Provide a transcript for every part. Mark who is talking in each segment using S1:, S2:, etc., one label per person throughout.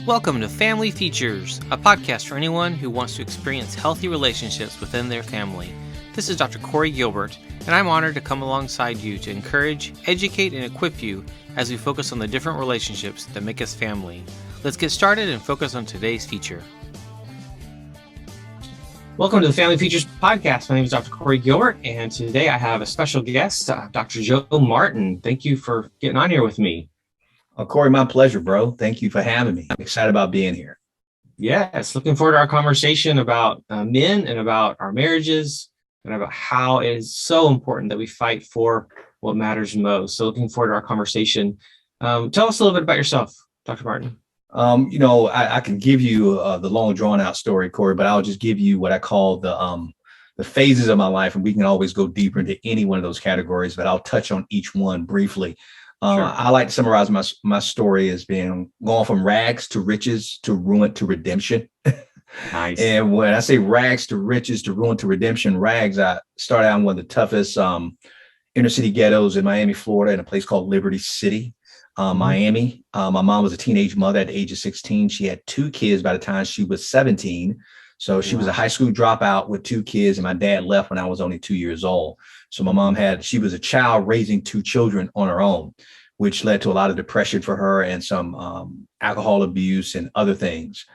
S1: Welcome to Family Features, a podcast for anyone who wants to experience healthy relationships within their family. This is Dr. Corey Gilbert, and I'm honored to come alongside you to encourage, educate, and equip you as we focus on the different relationships that make us family. Let's get started and focus on today's feature. Welcome to the Family Features podcast. My name is Dr. Corey Gilbert, and today I have a special guest, Dr. Joe Martin. Thank you for getting on here with me.
S2: Corey, my pleasure, bro. Thank you for having me. I'm excited about being here.
S1: Yes, looking forward to our conversation about men and about our marriages and about how it is so important that we fight for what matters most. So looking forward to our conversation. Tell us a little bit about yourself, Dr. Martin.
S2: I can give you the long drawn out story, Corey, but I'll just give you what I call the phases of my life, and we can always go deeper into any one of those categories, but I'll touch on each one briefly. Sure. I like to summarize my story as being going from rags to riches to ruin to redemption.
S1: Nice.
S2: And when I say rags to riches to ruin to redemption, rags, I started out in one of the toughest inner city ghettos in Miami, Florida, in a place called Liberty City, Miami. My mom was a teenage mother at the age of 16. She had two kids by the time she was 17. So she was a high school dropout with two kids, and my dad left when I was only 2 years old. So my mom she was a child raising two children on her own, which led to a lot of depression for her and some alcohol abuse and other things.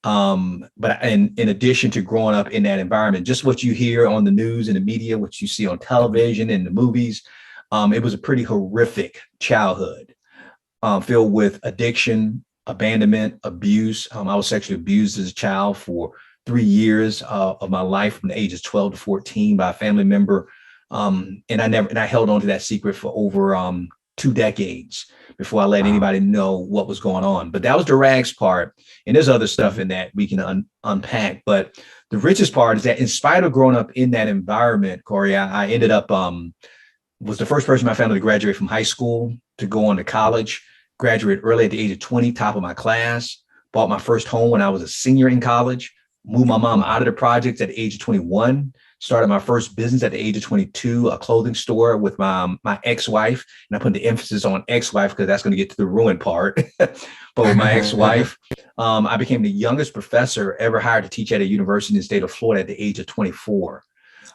S2: But in addition to growing up in that environment, just what you hear on the news and the media, what you see on television and the movies, it was a pretty horrific childhood, filled with addiction, abandonment, abuse. I was sexually abused as a child for 3 years of my life, from the ages 12 to 14, by a family member. And I held on to that secret for over 2 decades before I let anybody know what was going on. But that was the rags part. And there's other stuff in that we can unpack. But the richest part is that in spite of growing up in that environment, Corey, I ended up, was the first person in my family to graduate from high school, to go on to college, graduated early at the age of 20, top of my class, bought my first home when I was a senior in college, moved my mom out of the projects at the age of 21, started my first business at the age of 22, a clothing store with my ex-wife. And I put the emphasis on ex-wife because that's going to get to the ruin part. But with my ex-wife, I became the youngest professor ever hired to teach at a university in the state of Florida at the age of 24.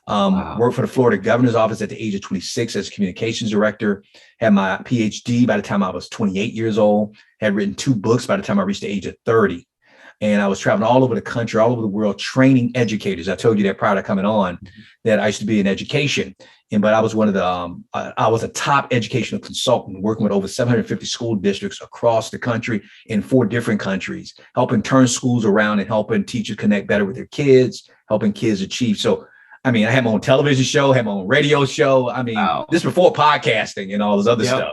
S2: Worked for the Florida governor's office at the age of 26 as communications director, had my PhD by the time I was 28 years old, had written 2 books by the time I reached the age of 30. And I was traveling all over the country, all over the world, training educators. I told you that prior to coming on, that I used to be in education. But I was one of I was a top educational consultant, working with over 750 school districts across the country in 4 different countries, helping turn schools around and helping teachers connect better with their kids, helping kids achieve. So, I had my own television show, had my own radio show. This before podcasting and all this other stuff.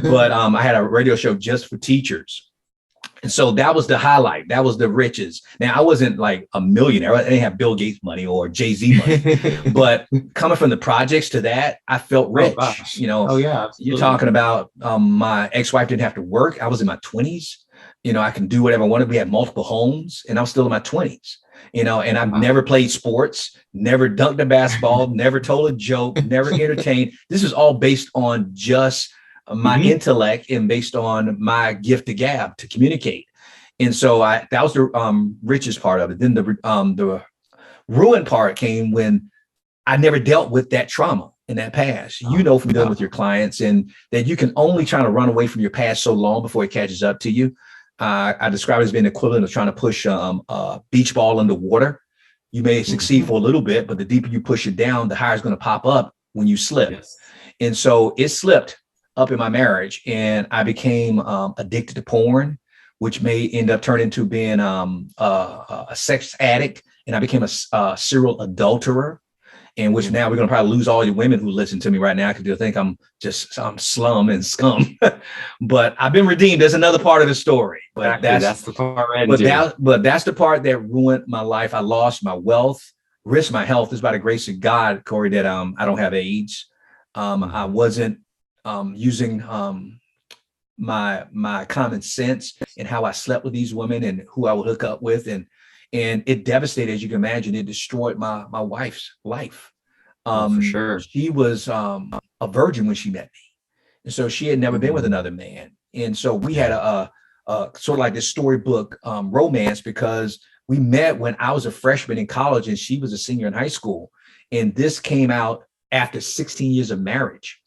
S2: But I had a radio show just for teachers. And so that was the highlight. That was the riches. Now, I wasn't like a millionaire. I didn't have Bill Gates money or Jay-Z money. But coming from the projects to that, I felt rich. You're talking about my ex-wife didn't have to work. I was in my 20s. I can do whatever I wanted. We had multiple homes, and I was still in my 20s. And I've never played sports, never dunked a basketball, never told a joke, never entertained. This is all based on just my intellect and based on my gift to gab, to communicate. And so that was the richest part of it. Then the ruin part came when I never dealt with that trauma in that past. From dealing with your clients, and that you can only try to run away from your past so long before it catches up to you. I describe it as being the equivalent of trying to push a beach ball in the water. You may succeed for a little bit, but the deeper you push it down, the higher it's going to pop up when you slip. Yes. And so it slipped up in my marriage, and I became addicted to porn, which may end up turning into being a sex addict. And I became a serial adulterer, in which now we're going to probably lose all your women who listen to me right now because they'll think I'm slum and scum. But I've been redeemed. There's another part of the story. But
S1: that's the part.
S2: But that's the part that ruined my life. I lost my wealth, risked my health. It's by the grace of God, Corey, that I don't have AIDS. I wasn't using my common sense in how I slept with these women and who I would hook up with, and it devastated, as you can imagine. It destroyed my wife's life.
S1: For sure.
S2: She was a virgin when she met me, and so she had never been with another man, and so we had a sort of like this storybook romance, because we met when I was a freshman in college and she was a senior in high school. And this came out after 16 years of marriage.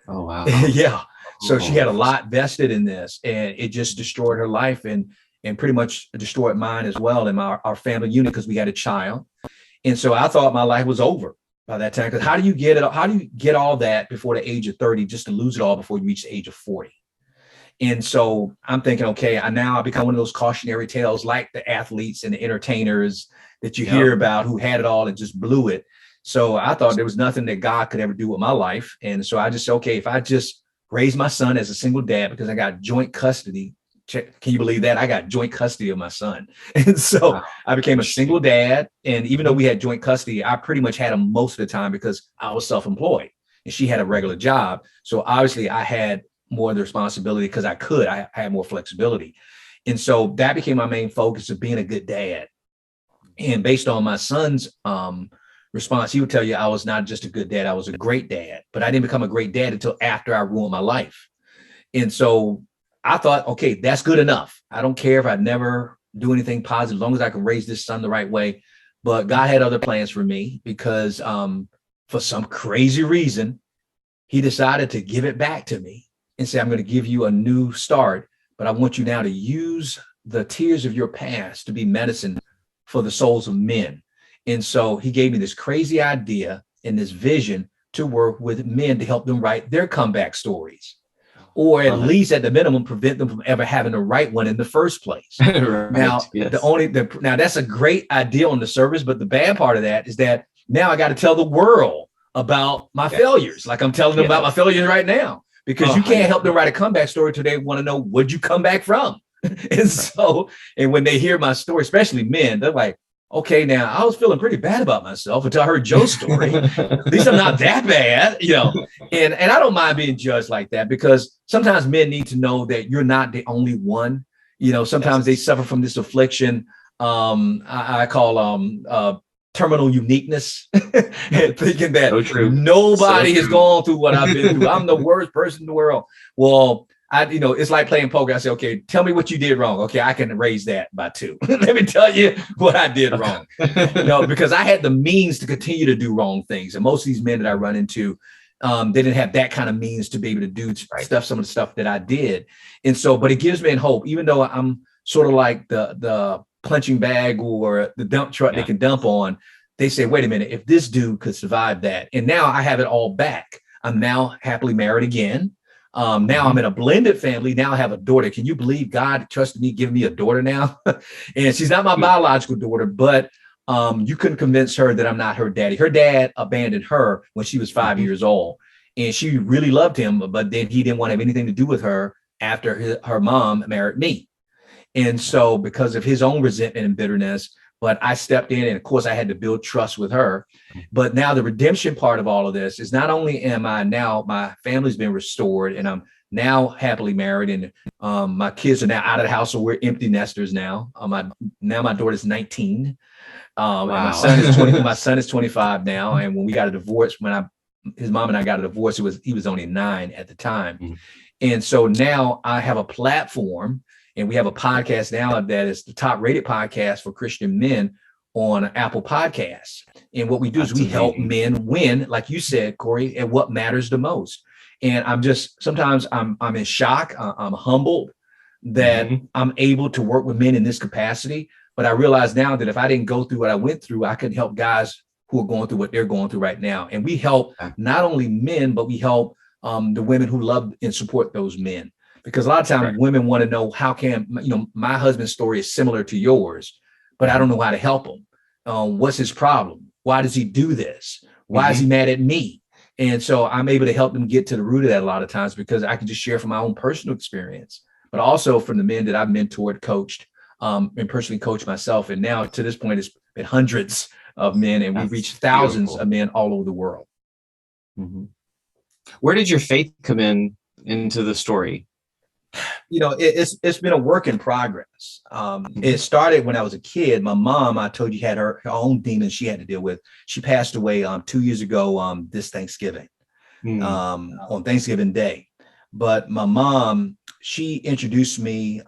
S1: Oh, wow.
S2: Yeah. So she had a lot vested in this, and it just destroyed her life and pretty much destroyed mine as well, and our family unit, because we had a child. And so I thought my life was over by that time. Because how do you get it? How do you get all that before the age of 30 just to lose it all before you reach the age of 40? And so I'm thinking, okay, I become one of those cautionary tales like the athletes and the entertainers that you hear about who had it all and just blew it. So I thought there was nothing that God could ever do with my life. And so I just said, okay, if I just raise my son as a single dad, because I got joint custody. Can you believe that? I got joint custody of my son. And so I became a single dad. And even though we had joint custody, I pretty much had him most of the time because I was self-employed and she had a regular job. So obviously I had more of the responsibility because I had more flexibility. And so that became my main focus of being a good dad. And based on my son's response, he would tell you I was not just a good dad, I was a great dad. But I didn't become a great dad until after I ruined my life. And so I thought, okay, that's good enough. I don't care if I never do anything positive, as long as I can raise this son the right way. But God had other plans for me, because for some crazy reason, he decided to give it back to me and say, I'm going to give you a new start, but I want you now to use the tears of your past to be medicine for the souls of men. And so he gave me this crazy idea and this vision to work with men to help them write their comeback stories, or at least at the minimum, prevent them from ever having to write one in the first place. Right. Now, now that's a great idea on the surface, but the bad part of that is that now I got to tell the world about my failures, like I'm telling them about my failures right now, because you can't help them write a comeback story till they want to know, where'd you come back from? And so, and when they hear my story, especially men, they're like, okay, now I was feeling pretty bad about myself until I heard Joe's story. At least I'm not that bad, and I don't mind being judged like that, because sometimes men need to know that you're not the only one. Sometimes they suffer from this affliction. I call terminal uniqueness, thinking that nobody has gone through what I've been through. I'm the worst person in the world. Well, it's like playing poker. I say, okay, tell me what you did wrong. Okay, I can raise that by 2. Let me tell you what I did wrong. Because I had the means to continue to do wrong things. And most of these men that I run into, they didn't have that kind of means to be able to do some of the stuff that I did. And so, but it gives me hope, even though I'm sort of like the punching bag or the dump truck they can dump on. They say, wait a minute, if this dude could survive that, and now I have it all back. I'm now happily married again. Now I'm in a blended family. Now I have a daughter. Can you believe God trusted me, giving me a daughter now? And she's not my biological daughter, but you couldn't convince her that I'm not her daddy. Her dad abandoned her when she was 5 years old, and she really loved him, but then he didn't want to have anything to do with her after her mom married me. And so because of his own resentment and bitterness, but I stepped in, and of course I had to build trust with her. But now the redemption part of all of this is not only am I now, my family's been restored and I'm now happily married, and my kids are now out of the house. So we're empty nesters now. Now my daughter's 19. And my son is 20, my son is 25 now. And when we got a divorce, his mom and I got a divorce, he was only 9 at the time. And so now I have a platform, and we have a podcast now that is the top rated podcast for Christian men on Apple Podcasts. And what we do is we help men win, like you said, Corey, at what matters the most. And sometimes I'm in shock. I'm humbled that I'm able to work with men in this capacity. But I realize now that if I didn't go through what I went through, I could help guys who are going through what they're going through right now. And we help not only men, but we help the women who love and support those men. Because a lot of times women want to know, how can, my husband's story is similar to yours, but I don't know how to help him. What's his problem? Why does he do this? Why is he mad at me? And so I'm able to help them get to the root of that a lot of times, because I can just share from my own personal experience, but also from the men that I've mentored, coached, and personally coached myself. And now to this point, it's been hundreds of men, and we've reached thousands of men all over the world.
S1: Where did your faith come into the story?
S2: It's been a work in progress. It started when I was a kid. My mom, I told you, had her own demons she had to deal with. She passed away 2 years ago this Thanksgiving, on Thanksgiving Day. But my mom she introduced me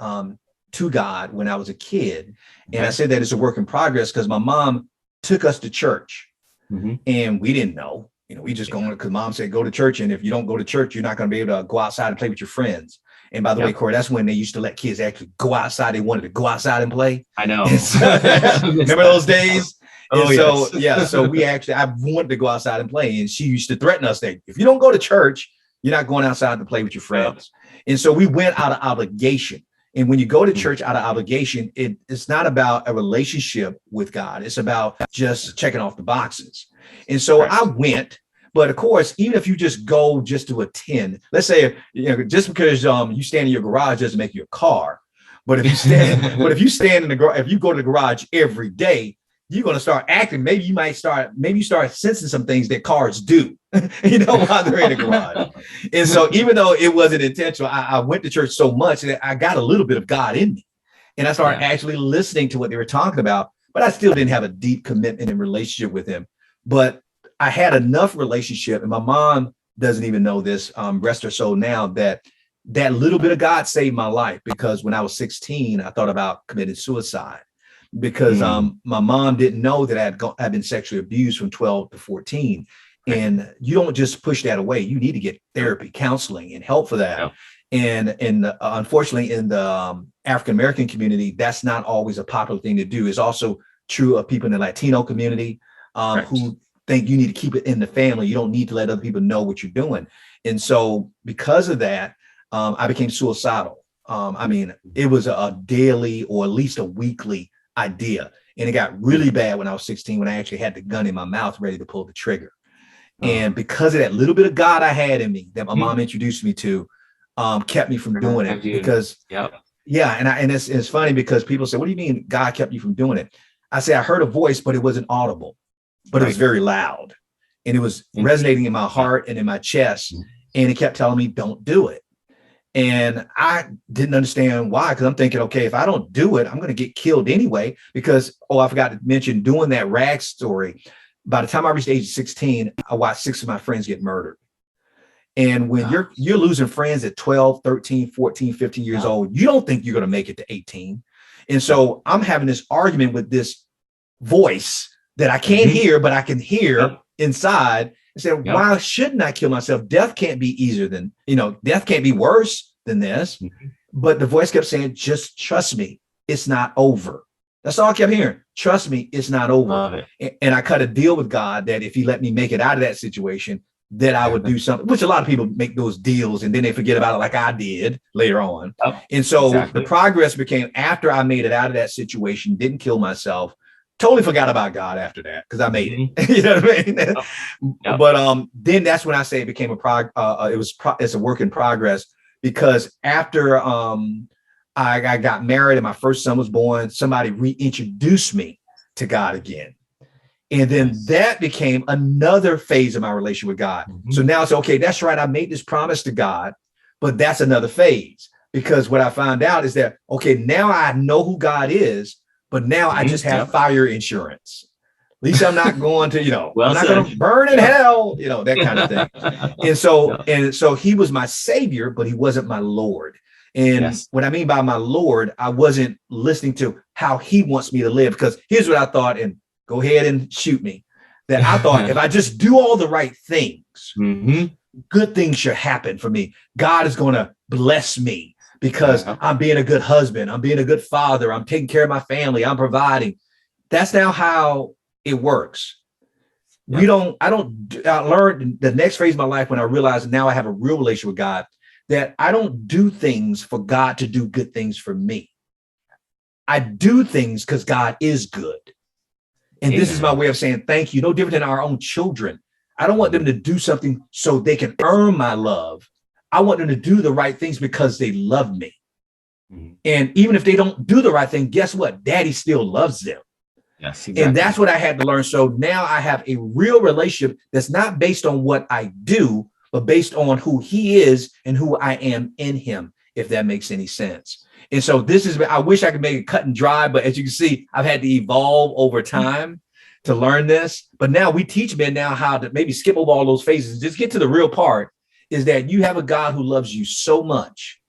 S2: to God when I was a kid. And I said that it's a work in progress because my mom took us to church and we didn't know, we just going because mom said, go to church. And if you don't go to church, you're not going to be able to go outside and play with your friends. And by the way, Corey, that's when they used to let kids actually go outside. They wanted to go outside and play.
S1: I know.
S2: Remember those days?
S1: Oh,
S2: So I wanted to go outside and play. And she used to threaten us that if you don't go to church, you're not going outside to play with your friends. And so we went out of obligation. And when you go to church out of obligation, it's not about a relationship with God. It's about just checking off the boxes. And so I went. But of course, even if you just go just to attend, let's say, just because you stand in your garage doesn't make you a car. But if you stand, in the garage, if you go to the garage every day, you're going to start acting. Maybe you start sensing some things that cars do, while they're in the garage. And so even though it wasn't intentional, I went to church so much that I got a little bit of God in me. And I started actually listening to what they were talking about, but I still didn't have a deep commitment and relationship with him. But I had enough relationship, and my mom doesn't even know this, rest her soul now, that little bit of God saved my life, because when I was 16, I thought about committing suicide because my mom didn't know that I'd been sexually abused from 12 to 14. And you don't just push that away. You need to get therapy, counseling, and help for that. And unfortunately, in the African-American community, that's not always a popular thing to do. It's also true of people in the Latino community who think you need to keep it in the family. You don't need to let other people know what you're doing. And so because of that, I became suicidal. It was a daily or at least a weekly idea. And it got really bad when I was 16, when I actually had the gun in my mouth ready to pull the trigger. And because of that little bit of God I had in me that my mom introduced me to, kept me from doing it. Because and it's funny because people say, what do you mean God kept you from doing it? I say, I heard a voice, but it wasn't audible. But it was very loud, and it was resonating in my heart and in my chest. And it kept telling me, don't do it. And I didn't understand why, because I'm thinking, okay, if I don't do it, I'm going to get killed anyway. Because, I forgot to mention, doing that rag story, by the time I reached the age of 16, I watched 6 of my friends get murdered. And when you're losing friends at 12, 13, 14, 15 years old, you don't think you're going to make it to 18. And so I'm having this argument with this voice that I can't hear, but I can hear inside, and said, why shouldn't I kill myself? Death can't be easier than, death can't be worse than this. But the voice kept saying, just trust me, it's not over. That's all I kept hearing. Trust me, it's not over. And I cut a deal with God that if he let me make it out of that situation, that I would do something, which a lot of people make those deals and then they forget about it, like I did later on. And so the progress became, after I made it out of that situation, didn't kill myself, totally forgot about God after that, because I made it. You know what I mean? But then that's when I say it became it's a work in progress, because after I got married and my first son was born, somebody reintroduced me to God again. And then that became another phase of my relationship with God. So now it's okay, that's right, I made this promise to God, but that's another phase, because what I found out is that, okay, now I know who God is, but now I just have fire insurance. At least I'm not going to, I'm not going to burn in hell, that kind of thing. And so he was my savior, but he wasn't my Lord. And what I mean by my Lord, I wasn't listening to how he wants me to live, because here's what I thought, and go ahead and shoot me, that I thought if I just do all the right things, good things should happen for me. God is going to bless me, because I'm being a good husband, I'm being a good father, I'm taking care of my family, I'm providing. That's now how it works. I learned the next phase of my life when I realized now I have a real relationship with God, that I don't do things for God to do good things for me. I do things because God is good. And this is my way of saying thank you. No different than our own children. I don't want them to do something so they can earn my love. I want them to do the right things because they love me. And even if they don't do the right thing, guess what? Daddy still loves them.
S1: Yes, exactly.
S2: And that's what I had to learn. So now I have a real relationship that's not based on what I do, but based on who he is and who I am in him, if that makes any sense. And so I wish I could make it cut and dry, but as you can see, I've had to evolve over time to learn this. But now we teach men now how to maybe skip over all those phases, just get to the real part, is that you have a God who loves you so much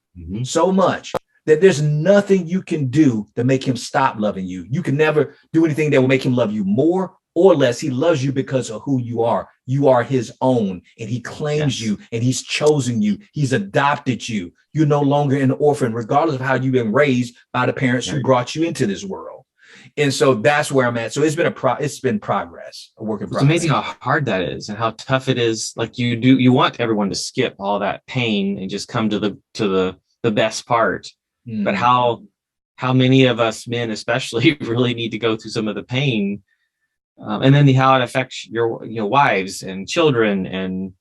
S2: so much that there's nothing you can do to make him stop loving you. You can never do anything that will make him love you more or less. He loves you because of who you are. You are his own, and he claims you, and he's chosen you. He's adopted you. You're no longer an orphan, regardless of how you've been raised by the parents who brought you into this world. And so that's where I'm at. So it's been progress, a work in progress.
S3: It's amazing how hard that is and how tough it is. Like you want everyone to skip all that pain and just come to the best part. But how many of us men especially really need to go through some of the pain, and then how it affects your wives and children and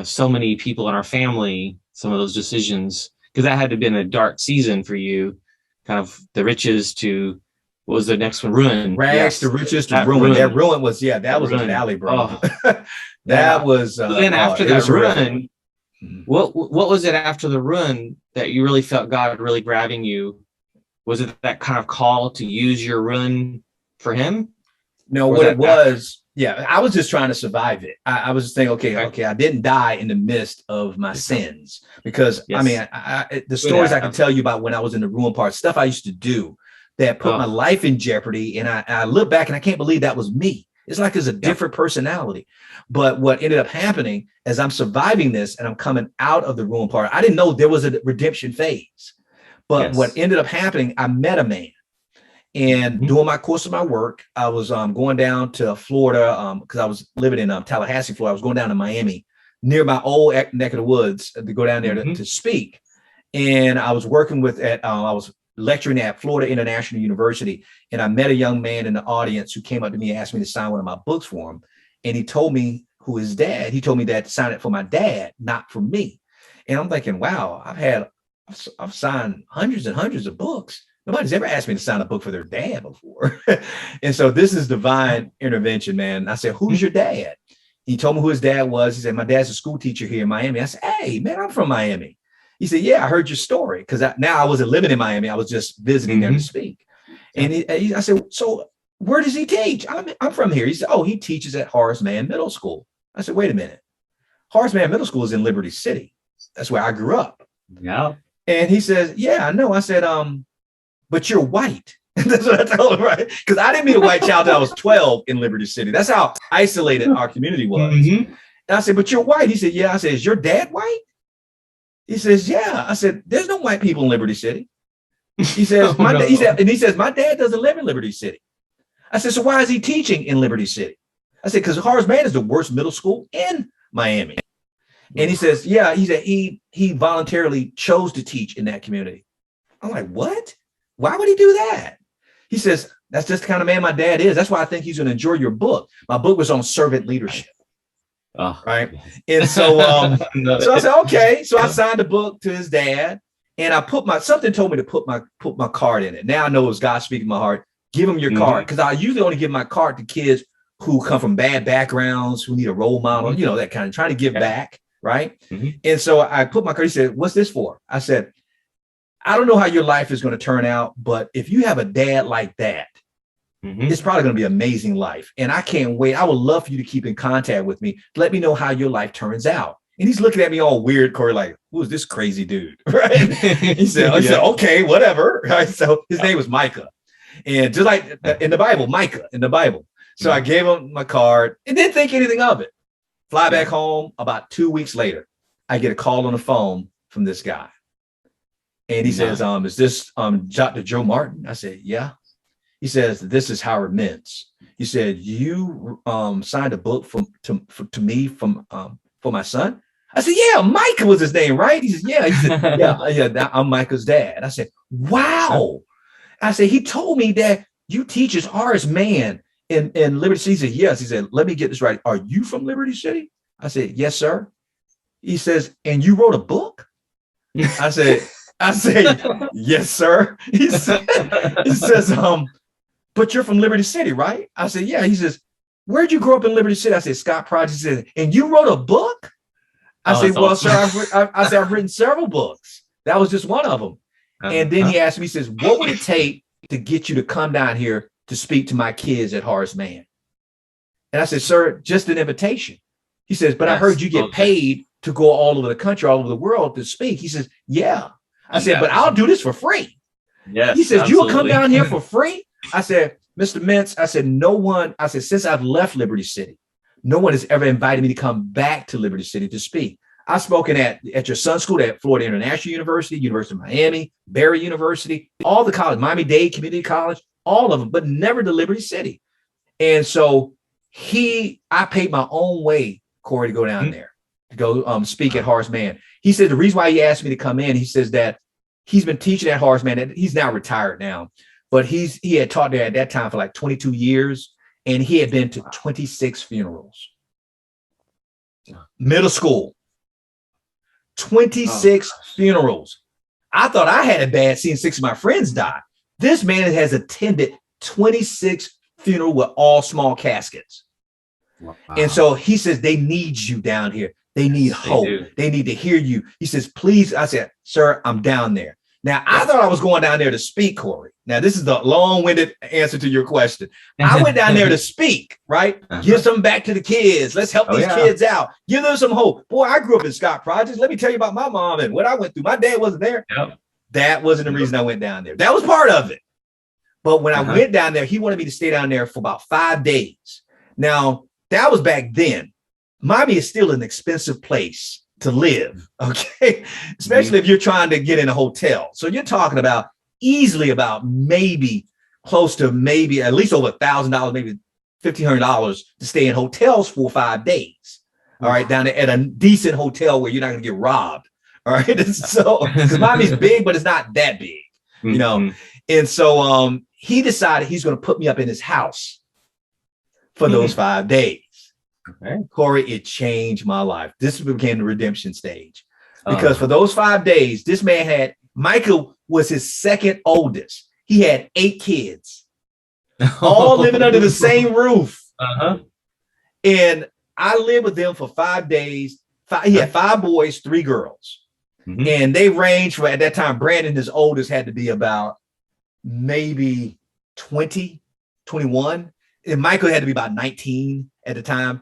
S3: so many people in our family, some of those decisions, because that had to have been a dark season for you, kind of the riches to what was the next one? Ruin.
S2: Rags to riches to ruin. That ruin was that was a valley, bro. That was
S3: then after that ruin. What was it after the ruin that you really felt God really grabbing you? Was it that kind of call to use your ruin for him?
S2: No, what it was, I was just trying to survive it. I was just thinking, okay, I didn't die in the midst of my sins, because I mean, the stories I can tell you about when I was in the ruin part, stuff I used to do that put my life in jeopardy. And I look back and I can't believe that was me. It's like there's a different personality. But what ended up happening as I'm surviving this and I'm coming out of the ruin part, I didn't know there was a redemption phase. But what ended up happening, I met a man. And doing my course of my work, I was going down to Florida because I was living in Tallahassee, Florida. I was going down to Miami, near my old neck of the woods, to go down there to speak. And I was working I was lecturing at Florida International University. And I met a young man in the audience who came up to me and asked me to sign one of my books for him. And he told me who his dad, he told me that to sign it for my dad, not for me. And I'm thinking, wow, I've signed hundreds and hundreds of books. Nobody's ever asked me to sign a book for their dad before. And so this is divine intervention, man. I said, who's your dad? He told me who his dad was. He said, my dad's a school teacher here in Miami. I said, hey, man, I'm from Miami. He said, yeah, I heard your story. Because now I wasn't living in Miami. I was just visiting there to speak. And I said, so where does he teach? I'm from here. He said, oh, he teaches at Horace Mann Middle School. I said, wait a minute. Horace Mann Middle School is in Liberty City. That's where I grew up.
S3: Yeah.
S2: And he says, yeah, I know. I said, but you're white. That's what I told him, right? Because I didn't meet a white child until I was 12 in Liberty City. That's how isolated our community was. And I said, but you're white. He said, yeah. I said, is your dad white? He says, yeah. I said, there's no white people in Liberty City. He says, he says, my dad doesn't live in Liberty City. I said, so why is he teaching in Liberty City? I said, because Horace Mann is the worst middle school in Miami. And he says, yeah, he said he voluntarily chose to teach in that community. I'm like, what? Why would he do that? He says, that's just the kind of man my dad is. That's why I think he's going to enjoy your book. My book was on servant leadership. Right. And so, so I said, okay. So I signed the book to his dad, and I something told me to put my card in it. Now I know it was God speaking to my heart. Give him your card. Because I usually only give my card to kids who come from bad backgrounds, who need a role model, that kind of trying to give back. Right. And so I put my card. He said, what's this for? I said, I don't know how your life is going to turn out, but if you have a dad like that, it's probably going to be an amazing life. And I can't wait. I would love for you to keep in contact with me. Let me know how your life turns out. And he's looking at me all weird, Corey, like, who is this crazy dude? Right. He said, okay, whatever. Right. So his name was Micah. And just like in the Bible, Micah in the Bible. So I gave him my card and didn't think anything of it. Fly back home. About 2 weeks later, I get a call on the phone from this guy. And he says, is this Dr. Joe Martin? I said, yeah. He says, this is Howard Mintz. He said, you signed a book to me for my son? I said, yeah, Micah was his name, right? He said, yeah. He said, yeah, I'm Micah's dad. I said, wow. I said, he told me that you teach as Horace Mann in Liberty City. He said, yes. He said, let me get this right. Are you from Liberty City? I said, yes, sir. He says, and you wrote a book? I said, yes, sir. He says, but you're from Liberty City, right? I said, yeah. He says, where'd you grow up in Liberty City? I said, Scott Project. He said, and you wrote a book? I said, well, awesome. Sir, I've written several books. That was just one of them. And then he asked me, he says, what would it take to get you to come down here to speak to my kids at Horace Mann? And I said, sir, just an invitation. He says, but I heard you get paid to go all over the country, all over the world to speak. He says, yeah. I said, but I'll do this for free.
S3: Yes.
S2: He says,
S3: absolutely.
S2: you will come down here for free? I said, Mr. Mintz, I said, no one, I said, since I've left Liberty City, no one has ever invited me to come back to Liberty City to speak. I've spoken at your son's school, at Florida International University, University of Miami, Barry University, all the college, Miami-Dade Community College, all of them, but never to Liberty City. And so I paid my own way, Corey, to go down there, to go speak at Horace Mann. He said the reason why he asked me to come in, he says that he's been teaching at Horace Mann. He's now retired now, but he had taught there at that time for like 22 years, and he had been to 26 funerals. Middle school, 26 funerals. I thought I had it bad seeing 6 of my friends die. This man has attended 26 funerals with all small caskets. Wow. And so he says, they need you down here. They need hope. They need to hear you. He says, please. I said, sir, I'm down there. Now, I thought I was going down there to speak, Corey. Now, this is the long-winded answer to your question. I went down there to speak, right? Give something back to the kids. Let's help these kids out. Give them some hope. Boy, I grew up in Scott Projects. Let me tell you about my mom and what I went through. My dad wasn't there. Yep. That wasn't the reason I went down there. That was part of it. But when I went down there, he wanted me to stay down there for about 5 days. Now, that was back then. Miami is still an expensive place to live, okay? Especially if you're trying to get in a hotel. So you're talking about easily about maybe close to maybe at least over $1,000, maybe $1,500 to stay in hotels for 5 days. All right, down there at a decent hotel where you're not going to get robbed. All right, so because Miami's big, but it's not that big, you know. And so he decided he's going to put me up in his house for those 5 days. Okay. Corey, it changed my life. This became the redemption stage because for those 5 days, this man Michael was his second oldest. He had 8 kids, all living under the same roof. And I lived with them for 5 days. He had 5 boys, 3 girls. And they ranged from, at that time, Brandon, his oldest, had to be about maybe 20, 21. And Michael had to be about 19 at the time.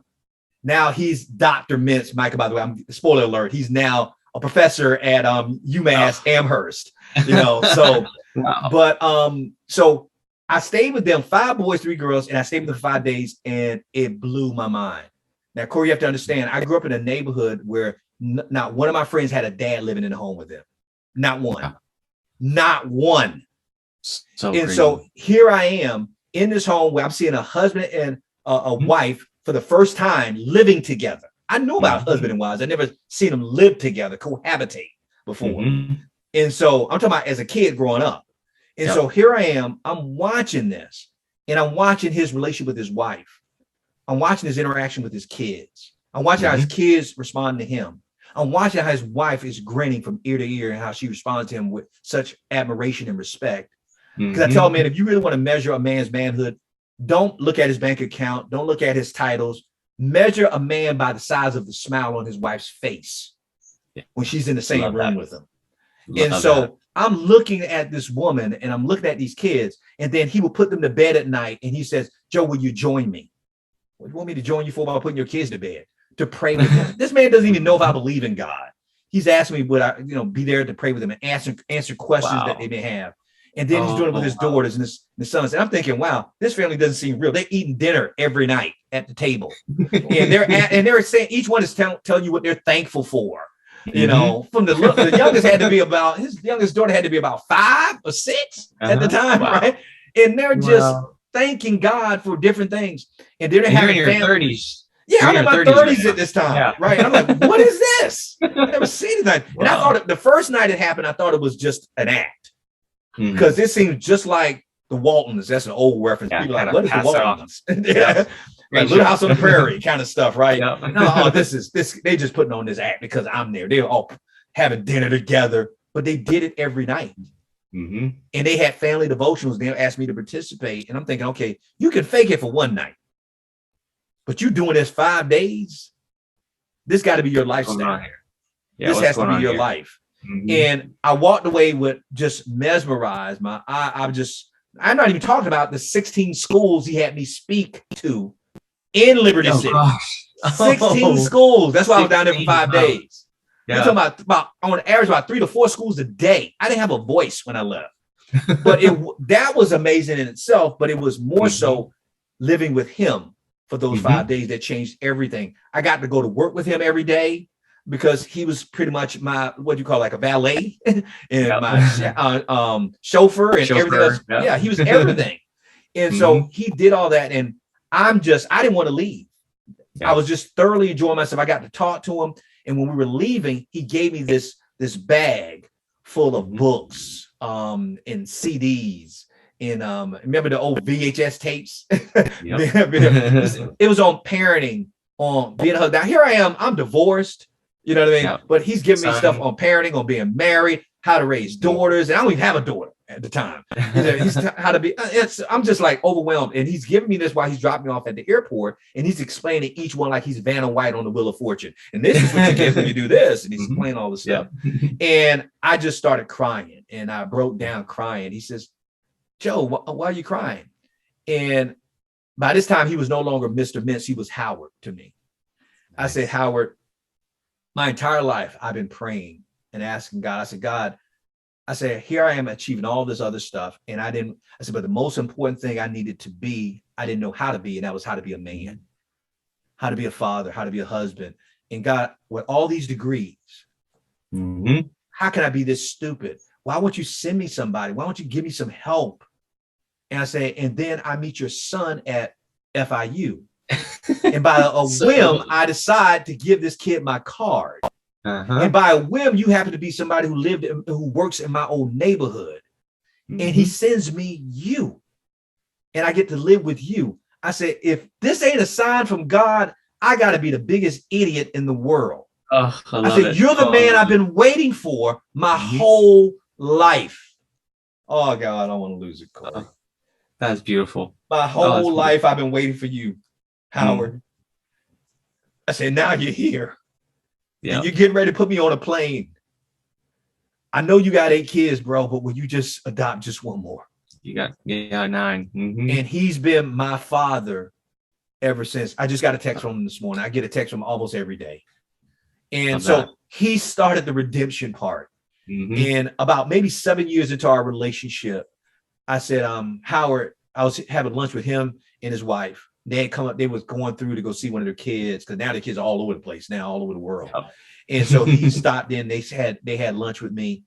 S2: Now he's Dr. Mintz. Michael, by the way, spoiler alert, he's now a professor at UMass Amherst, you know, so, but, so I stayed with them, 5 boys, 3 girls, and I stayed with them for 5 days, and it blew my mind. Now, Corey, you have to understand, I grew up in a neighborhood where not one of my friends had a dad living in the home with them. Not one. Not one. So here I am in this home where I'm seeing a husband and a wife for the first time living together. I know about husband and wives. I never seen them live together, cohabitate before. And so I'm talking about as a kid growing up. And so here I am, I'm watching this, and I'm watching his relationship with his wife. I'm watching his interaction with his kids. I'm watching how his kids respond to him. I'm watching how his wife is grinning from ear to ear and how she responds to him with such admiration and respect. Because I tell men, if you really want to measure a man's manhood, don't look at his bank account. Don't look at his titles. Measure a man by the size of the smile on his wife's face when she's in the same room with him. And so I'm looking at this woman and I'm looking at these kids, and then he will put them to bed at night. And he says, Joe, will you join me? What do you want me to join you for about putting your kids to bed? To pray with them. This man doesn't even know if I believe in God. He's asking me would I, be there to pray with them and answer questions that they may have. And then he's doing it with his daughters and his sons. And I'm thinking, wow, this family doesn't seem real. They're eating dinner every night at the table. And they're saying, each one is telling you what they're thankful for. You know, from the youngest his youngest daughter had to be about 5 or 6 at the time, right? And they're just thanking God for different things. And they're having
S3: your 30s.
S2: Yeah, I'm in my 30s at this time, right? And I'm like, what is this? I never seen anything. And I thought the first night it happened, I thought it was just an act. Because this seems just like the Waltons. That's an old reference. People are like, what is the Waltons? Like Little House on the Prairie kind of stuff, right? No, this. They just putting on this act because I'm there. They're all having dinner together, but they did it every night. And they had family devotionals. They asked me to participate, and I'm thinking, okay, you can fake it for one night, but you doing this 5 days. This got to be your lifestyle. This has to be your life. And I walked away with just mesmerized. I'm not even talking about the 16 schools he had me speak to in Liberty City. 16 schools. That's why I was down there for 5 days. You're talking about on average about 3 to 4 schools a day. I didn't have a voice when I left, but that was amazing in itself. But it was more so living with him for those 5 days that changed everything. I got to go to work with him every day because he was pretty much my, what do you call, like a valet and my chauffeur and everything else. Yeah, he was everything. And so he did all that. And I didn't want to leave. I was just thoroughly enjoying myself. I got to talk to him. And when we were leaving, he gave me this bag full of books and CDs. And remember the old VHS tapes? It was on parenting, on being a husband. Now here I am, I'm divorced, you know what I mean? But he's giving me stuff on parenting, on being married, how to raise daughters. And I don't even have a daughter at the time. He's how to be. I'm just like overwhelmed. And he's giving me this while he's dropping me off at the airport. And he's explaining each one like he's Vanna White on the Wheel of Fortune. And this is what you get when you do this. And he's explaining all this stuff. And I just started crying. And I broke down crying. He says, Joe, why are you crying? And by this time, he was no longer Mr. Mintz. He was Howard to me. I said, Howard, my entire life, I've been praying and asking God. I said, God, here I am achieving all this other stuff. And I said, but the most important thing I needed to be, I didn't know how to be. And that was how to be a man, how to be a father, how to be a husband. And God, with all these degrees, how can I be this stupid? Why won't you send me somebody? Why don't you give me some help? And I say, and then I meet your son at FIU. And by a whim, I decide to give this kid my card. And by a whim, you happen to be somebody who works in my old neighborhood. And he sends me you. And I get to live with you. I say, if this ain't a sign from God, I got to be the biggest idiot in the world. I said, you're the man I've been waiting for my whole life. Oh, God, I don't want to lose it, Corey.
S3: That's beautiful.
S2: My whole life, I've been waiting for you, Howard. I said, now you're here. And you're getting ready to put me on a plane. I know you got 8 kids, bro, but will you just adopt just one more?
S3: You got 9.
S2: And he's been my father ever since. I just got a text from him this morning. I get a text from him almost every day. And he started the redemption part. And about maybe 7 years into our relationship, I said, Howard, I was having lunch with him and his wife. They had come up, they was going through to go see one of their kids, because now the kids are all over the place now, all over the world. And so he stopped in, they had lunch with me.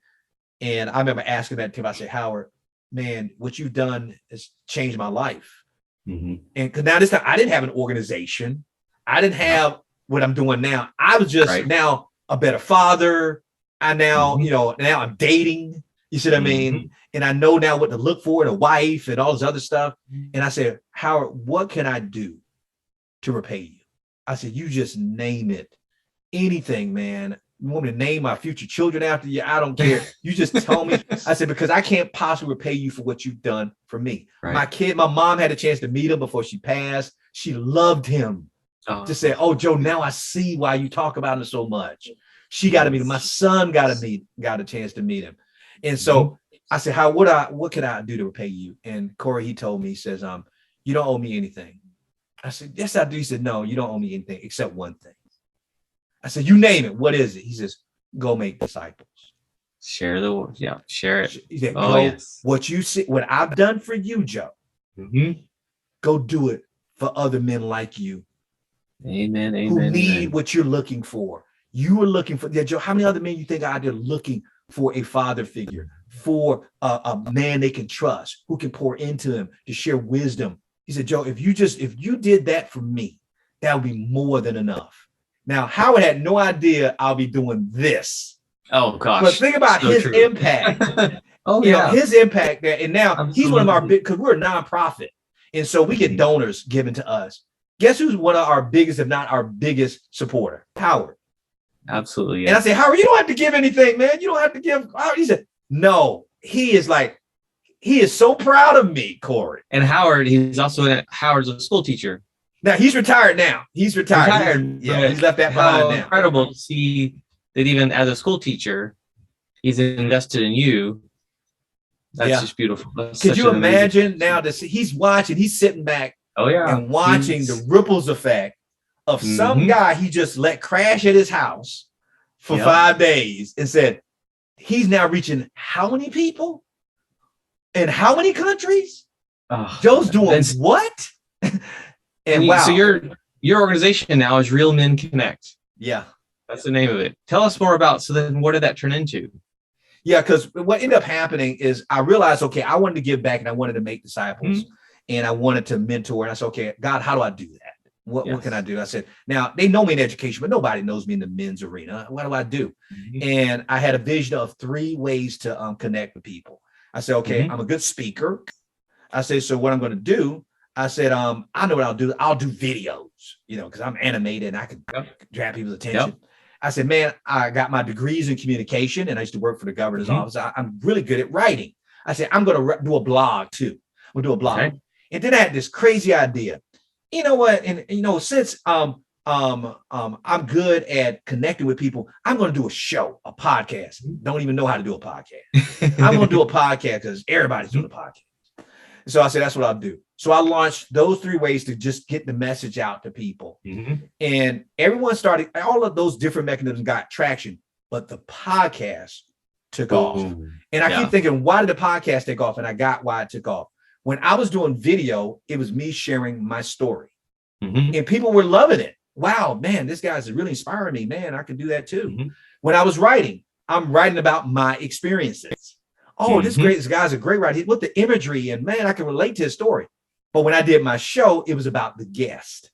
S2: And I remember asking that to him. I said, Howard, man, what you've done has changed my life. And because now this time I didn't have an organization. I didn't have what I'm doing now. I was just now a better father. I now, now I'm dating. You see what I mean? And I know now what to look for in a wife and all this other stuff. And I said, Howard, what can I do to repay you? I said, you just name it. Anything, man. You want me to name my future children after you? I don't care. You just tell me. I said, because I can't possibly repay you for what you've done for me. My mom had a chance to meet him before she passed. She loved him. To say, oh, Joe, now I see why you talk about him so much. She got to meet him. My son got a chance to meet him. And so I said, what can I do to repay you? And Corey, he told me, he says, you don't owe me anything. I said, yes, I do. He said, no, you don't owe me anything except one thing. I said, you name it. What is it? He says, go make disciples.
S3: Share it.
S2: He said, what you see, what I've done for you, Joe, go do it for other men like you.
S3: Amen.
S2: Who need what you're looking for. You are looking for, Joe, how many other men you think are out there looking for a father figure, for a man they can trust, who can pour into them to share wisdom? He said, Joe, if you did that for me, that would be more than enough. Now, Howard had no idea I'll be doing this.
S3: Oh, gosh.
S2: But think about his impact. His impact there. And now he's one of our big, because we're a nonprofit. And so we get donors given to us. Guess who's one of our biggest, if not our biggest supporter? Howard.
S3: Absolutely.
S2: Yeah. And I say, Howard, you don't have to give anything, man. You don't have to give. He said, no, he is so proud of me, Corey.
S3: And Howard's a school teacher.
S2: Now he's retired now. He's retired. He's left that behind now.
S3: Incredible to see that even as a school teacher, he's invested in you. That's just beautiful.
S2: Could you imagine now that he's sitting back and watching the ripples effect of some guy he just let crash at his house for 5 days and said, he's now reaching how many people in how many countries? Joe's doing what? And wow.
S3: So your organization now is Real Men Connect.
S2: Yeah.
S3: That's the name of it. Tell us more about, so then what did that turn into?
S2: Yeah, because what ended up happening is I realized, okay, I wanted to give back and I wanted to make disciples and I wanted to mentor. And I said, okay, God, how do I do that? What can I do? I said, now they know me in education, but nobody knows me in the men's arena. What do I do? And I had a vision of 3 ways to connect with people. I said, okay, I'm a good speaker. I said, so what I'm going to do, I said, I know what I'll do. I'll do videos, because I'm animated and I can grab people's attention. I said, man, I got my degrees in communication and I used to work for the governor's office. I'm really good at writing. I said, I'm going to do a blog too. We'll do a blog. Okay. And then I had this crazy idea. You know what? And since I'm good at connecting with people, I'm going to do a show, a podcast. Don't even know how to do a podcast. I'm going to do a podcast because everybody's doing a podcast. So I said, that's what I'll do. So I launched those 3 ways to just get the message out to people. And everyone started, all of those different mechanisms got traction, but the podcast took off. And I keep thinking, why did the podcast take off? And I got why it took off. When I was doing video, it was me sharing my story. And people were loving it. Wow, man, this guy's really inspiring me. Man, I can do that too. When I was writing, I'm writing about my experiences. Oh, this guy's a great writer. With the imagery and man, I can relate to his story. But when I did my show, it was about the guest.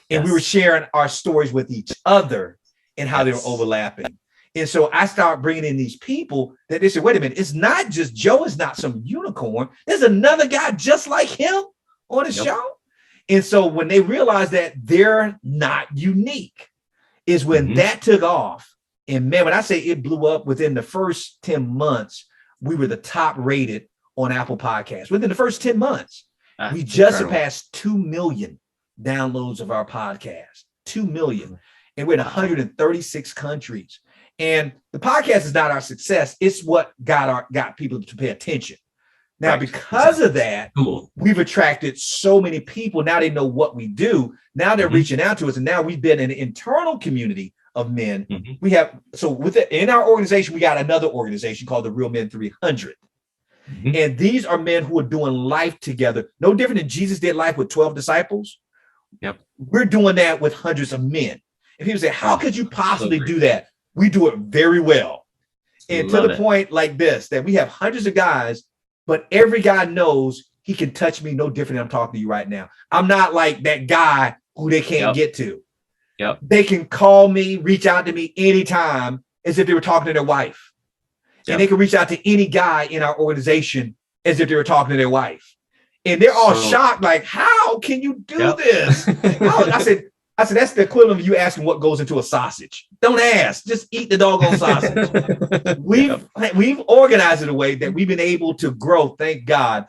S2: And we were sharing our stories with each other and how they were overlapping. And so I started bringing in these people that they said, wait a minute, it's not just Joe is not some unicorn. There's another guy just like him on the show. And so when they realized that they're not unique is when that took off. And man, when I say it blew up within the first 10 months, we were the top rated on Apple Podcasts. Within the first 10 months, we just surpassed 2 million downloads of our podcast, 2 million. And we're in 136 countries. And the podcast is not our success. It's what got people to pay attention. Now, because of that, we've attracted so many people. Now they know what we do. Now they're reaching out to us. And now we've been an internal community of men. We have, in our organization, we got another organization called the Real Men 300. And these are men who are doing life together. No different than Jesus did life with 12 disciples. We're doing that with hundreds of men. And people say, how could you possibly do that? We do it very well. And to the point like this, that we have hundreds of guys, but every guy knows he can touch me no different than I'm talking to you right now. I'm not like that guy who they can't get to. They can call me, reach out to me anytime as if they were talking to their wife. And they can reach out to any guy in our organization as if they were talking to their wife. And they're all shocked, like, how can you do this? I said, that's the equivalent of you asking what goes into a sausage. Don't ask, just eat the doggone sausage. We've organized it in a way that we've been able to grow, thank God.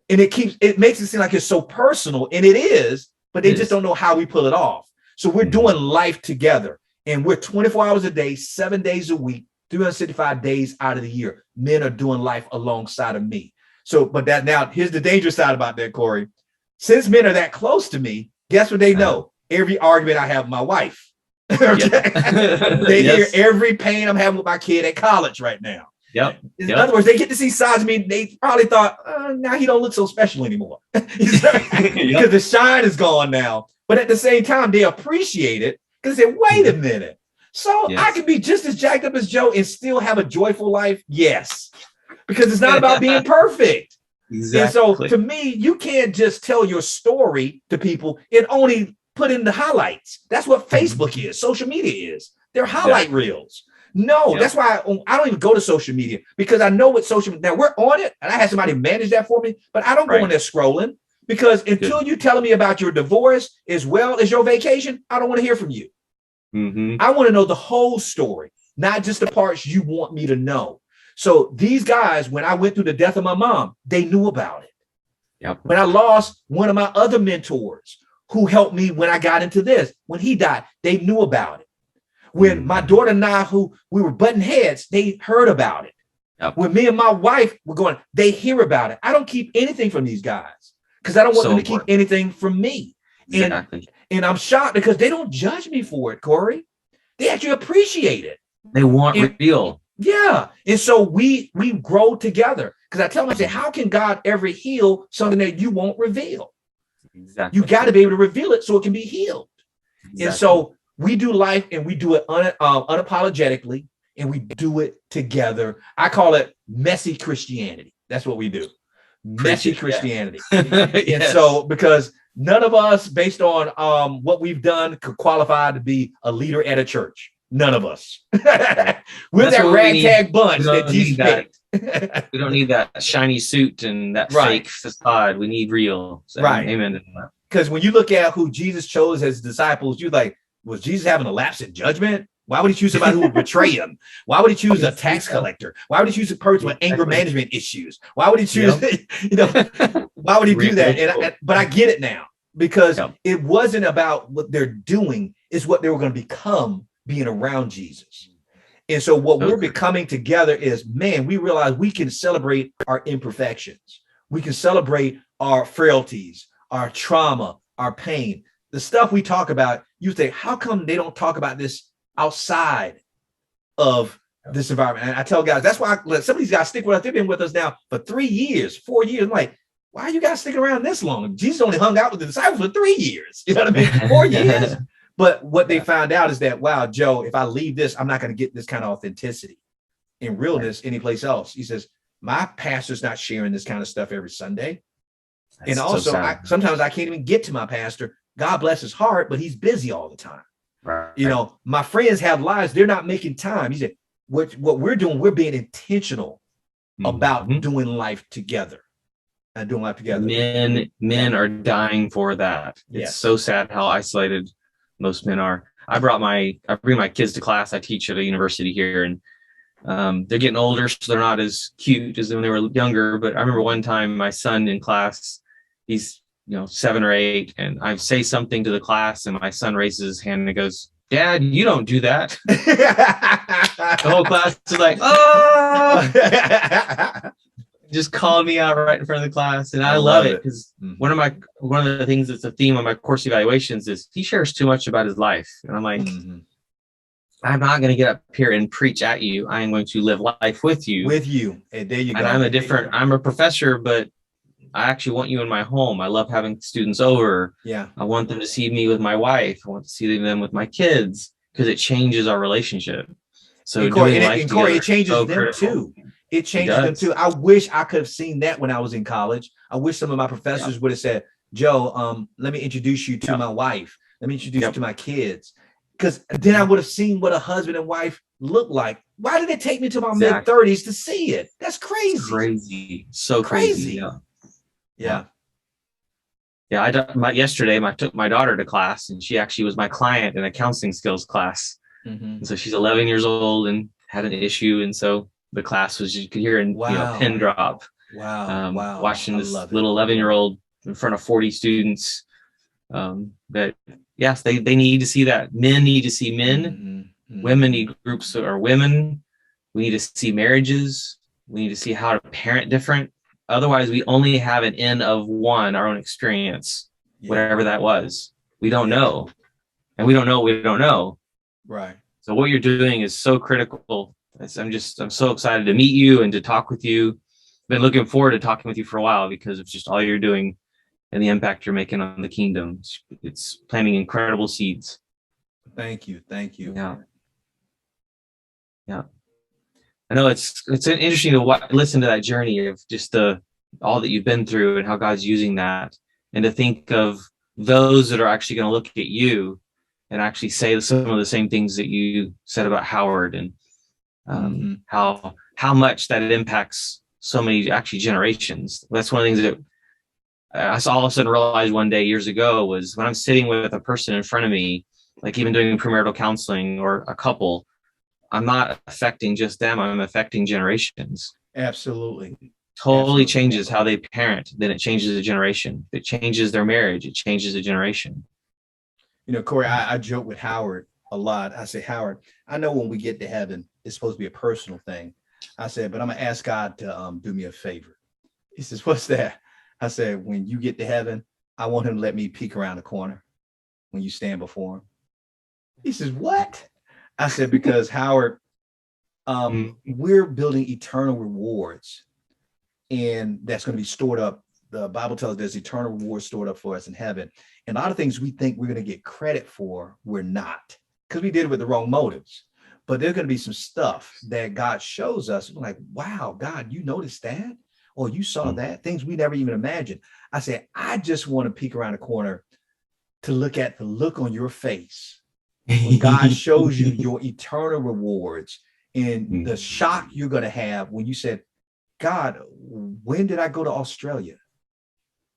S2: And it makes it seem like it's so personal, and it is, but they just don't know how we pull it off. So we're doing life together, and we're 24 hours a day, 7 days a week, 365 days out of the year. Men are doing life alongside of me. So, now here's the dangerous side about that, Corey. Since men are that close to me, guess what they know? Every argument I have with my wife. They hear every pain I'm having with my kid at college right now. In other words, they get to see sides of me. They probably thought, now he don't look so special anymore. Because the shine is gone now. But at the same time, they appreciate it because they say, wait a minute. So I can be just as jacked up as Joe and still have a joyful life? Yes. Because it's not about being perfect. Exactly. And so to me, you can't just tell your story to people and only put in the highlights. That's what Facebook is. Social media is. They're highlight reels. No, that's why I don't even go to social media, because I know what social media, now we're on it and I had somebody manage that for me, but I don't go in there scrolling, because until you telling me about your divorce as well as your vacation, I don't want to hear from you. I want to know the whole story, not just the parts you want me to know. So these guys, when I went through the death of my mom, they knew about it. When I lost one of my other mentors who helped me when I got into this, when he died, they knew about it. When my daughter and I, who we were butting heads, they heard about it. When me and my wife were going, they hear about it. I don't keep anything from these guys because I don't want them to keep anything from me. And I'm shocked because they don't judge me for it, Corey. They actually appreciate it.
S3: They want real.
S2: Yeah. And so we grow together. Because I tell them, I say, how can God ever heal something that you won't reveal?
S3: Exactly.
S2: You got to be able to reveal it so it can be healed. Exactly. And so we do life and we do it unapologetically, and we do it together. I call it messy Christianity. That's what we do. Messy Christianity. Yes. And so because none of us, based on what we've done, could qualify to be a leader at a church. None of us. We're that ragtag bunch that Jesus picked.
S3: We don't need that shiny suit and that fake facade. We need real. So,
S2: right.
S3: Amen to that.
S2: Because when you look at who Jesus chose as disciples, you're like, was Jesus having a lapse in judgment? Why would he choose somebody who would betray him? Why would he choose a tax collector? Why would he choose a person with anger management issues? Why would he choose, why would he do that? But I get it now, because it wasn't about what they're doing, it's what they were going to become being around Jesus. And so what we're becoming together is, man, we realize we can celebrate our imperfections. We can celebrate our frailties, our trauma, our pain, the stuff we talk about. You think, how come they don't talk about this outside of this environment? And I tell guys, that's why some of these guys stick with us. They've been with us now for 3 years, 4 years. I'm like, why are you guys sticking around this long? Jesus only hung out with the disciples for 3 years. You know what I mean? 4 years. But what they found out is that, wow, Joe, if I leave this, I'm not going to get this kind of authenticity and realness anyplace else. He says, my pastor's not sharing this kind of stuff every Sunday. That's and also, sometimes I can't even get to my pastor. God bless his heart, but he's busy all the time. Right. You know, my friends have lives. They're not making time. He said, what we're doing, we're being intentional about doing life together. And doing life together.
S3: Men are dying for that. It's so sad how isolated most men are. I bring my kids to class. I teach at a university here, and they're getting older, so they're not as cute as when they were younger. But I remember one time my son in class, he's 7 or 8, and I say something to the class, and my son raises his hand and goes, "Dad, you don't do that." The whole class is like, "Oh!" Just called me out right in front of the class, and I love it because one of the things that's a theme of my course evaluations is he shares too much about his life, and I'm like, I'm not going to get up here and preach at you. I am going to live life with you.
S2: And there you go.
S3: And I'm a professor, but I actually want you in my home. I love having students over.
S2: Yeah,
S3: I want them to see me with my wife. I want to see them with my kids, because it changes our relationship. So
S2: and Corey, it changes them too. It changes them too. I wish I could have seen that when I was in college. I wish some of my professors would have said, Joe, let me introduce you to my wife. Let me introduce you to my kids. Because then I would have seen what a husband and wife look like. Why did it take me to my mid-30s to see it? That's crazy.
S3: It's crazy. So crazy. Yeah. Yesterday, I took my daughter to class, and she actually was my client in a counseling skills class. And so she's 11 years old and had an issue. And so the class was, you could hear a pin drop.
S2: Wow.
S3: Watching this little 11-year-old in front of 40 students. That yes, they need to see that. Men need to see men. Women need groups or women. We need to see marriages. We need to see how to parent different. Otherwise, we only have an N of one, our own experience, whatever that was. We don't know. And we don't know we don't know.
S2: Right.
S3: So what you're doing is so critical. I'm so excited to meet you and to talk with you. Been looking forward to talking with you for a while because of just all you're doing and the impact you're making on the kingdom. It's planting incredible seeds.
S2: Thank you.
S3: Yeah. I know it's interesting to listen to that journey of just all that you've been through and how God's using that, and to think of those that are actually going to look at you and actually say some of the same things that you said about Howard, and how much that impacts so many actually generations. That's one of the things that I all of a sudden realized one day years ago was when I'm sitting with a person in front of me, like even doing premarital counseling or a couple, I'm not affecting just them, I'm affecting generations.
S2: Absolutely.
S3: Totally changes how they parent, then it changes a generation. It changes their marriage, it changes a generation.
S2: Corey, I joke with Howard a lot. I say, Howard, I know when we get to heaven, it's supposed to be a personal thing. I said, but I'm going to ask God to do me a favor. He says, what's that? I said, when you get to heaven, I want him to let me peek around the corner when you stand before him. He says, what? I said, because Howard,
S3: Mm.
S2: we're building eternal rewards, and that's going to be stored up. The Bible tells us there's eternal rewards stored up for us in heaven. And a lot of things we think we're going to get credit for, we're not, because we did it with the wrong motives. But there's going to be some stuff that God shows us, like, wow, God, you noticed that? Or you saw that? Things we never even imagined. I said, I just want to peek around the corner to look at the look on your face when God shows you your eternal rewards, and the shock you're going to have when you said, God, when did I go to Australia?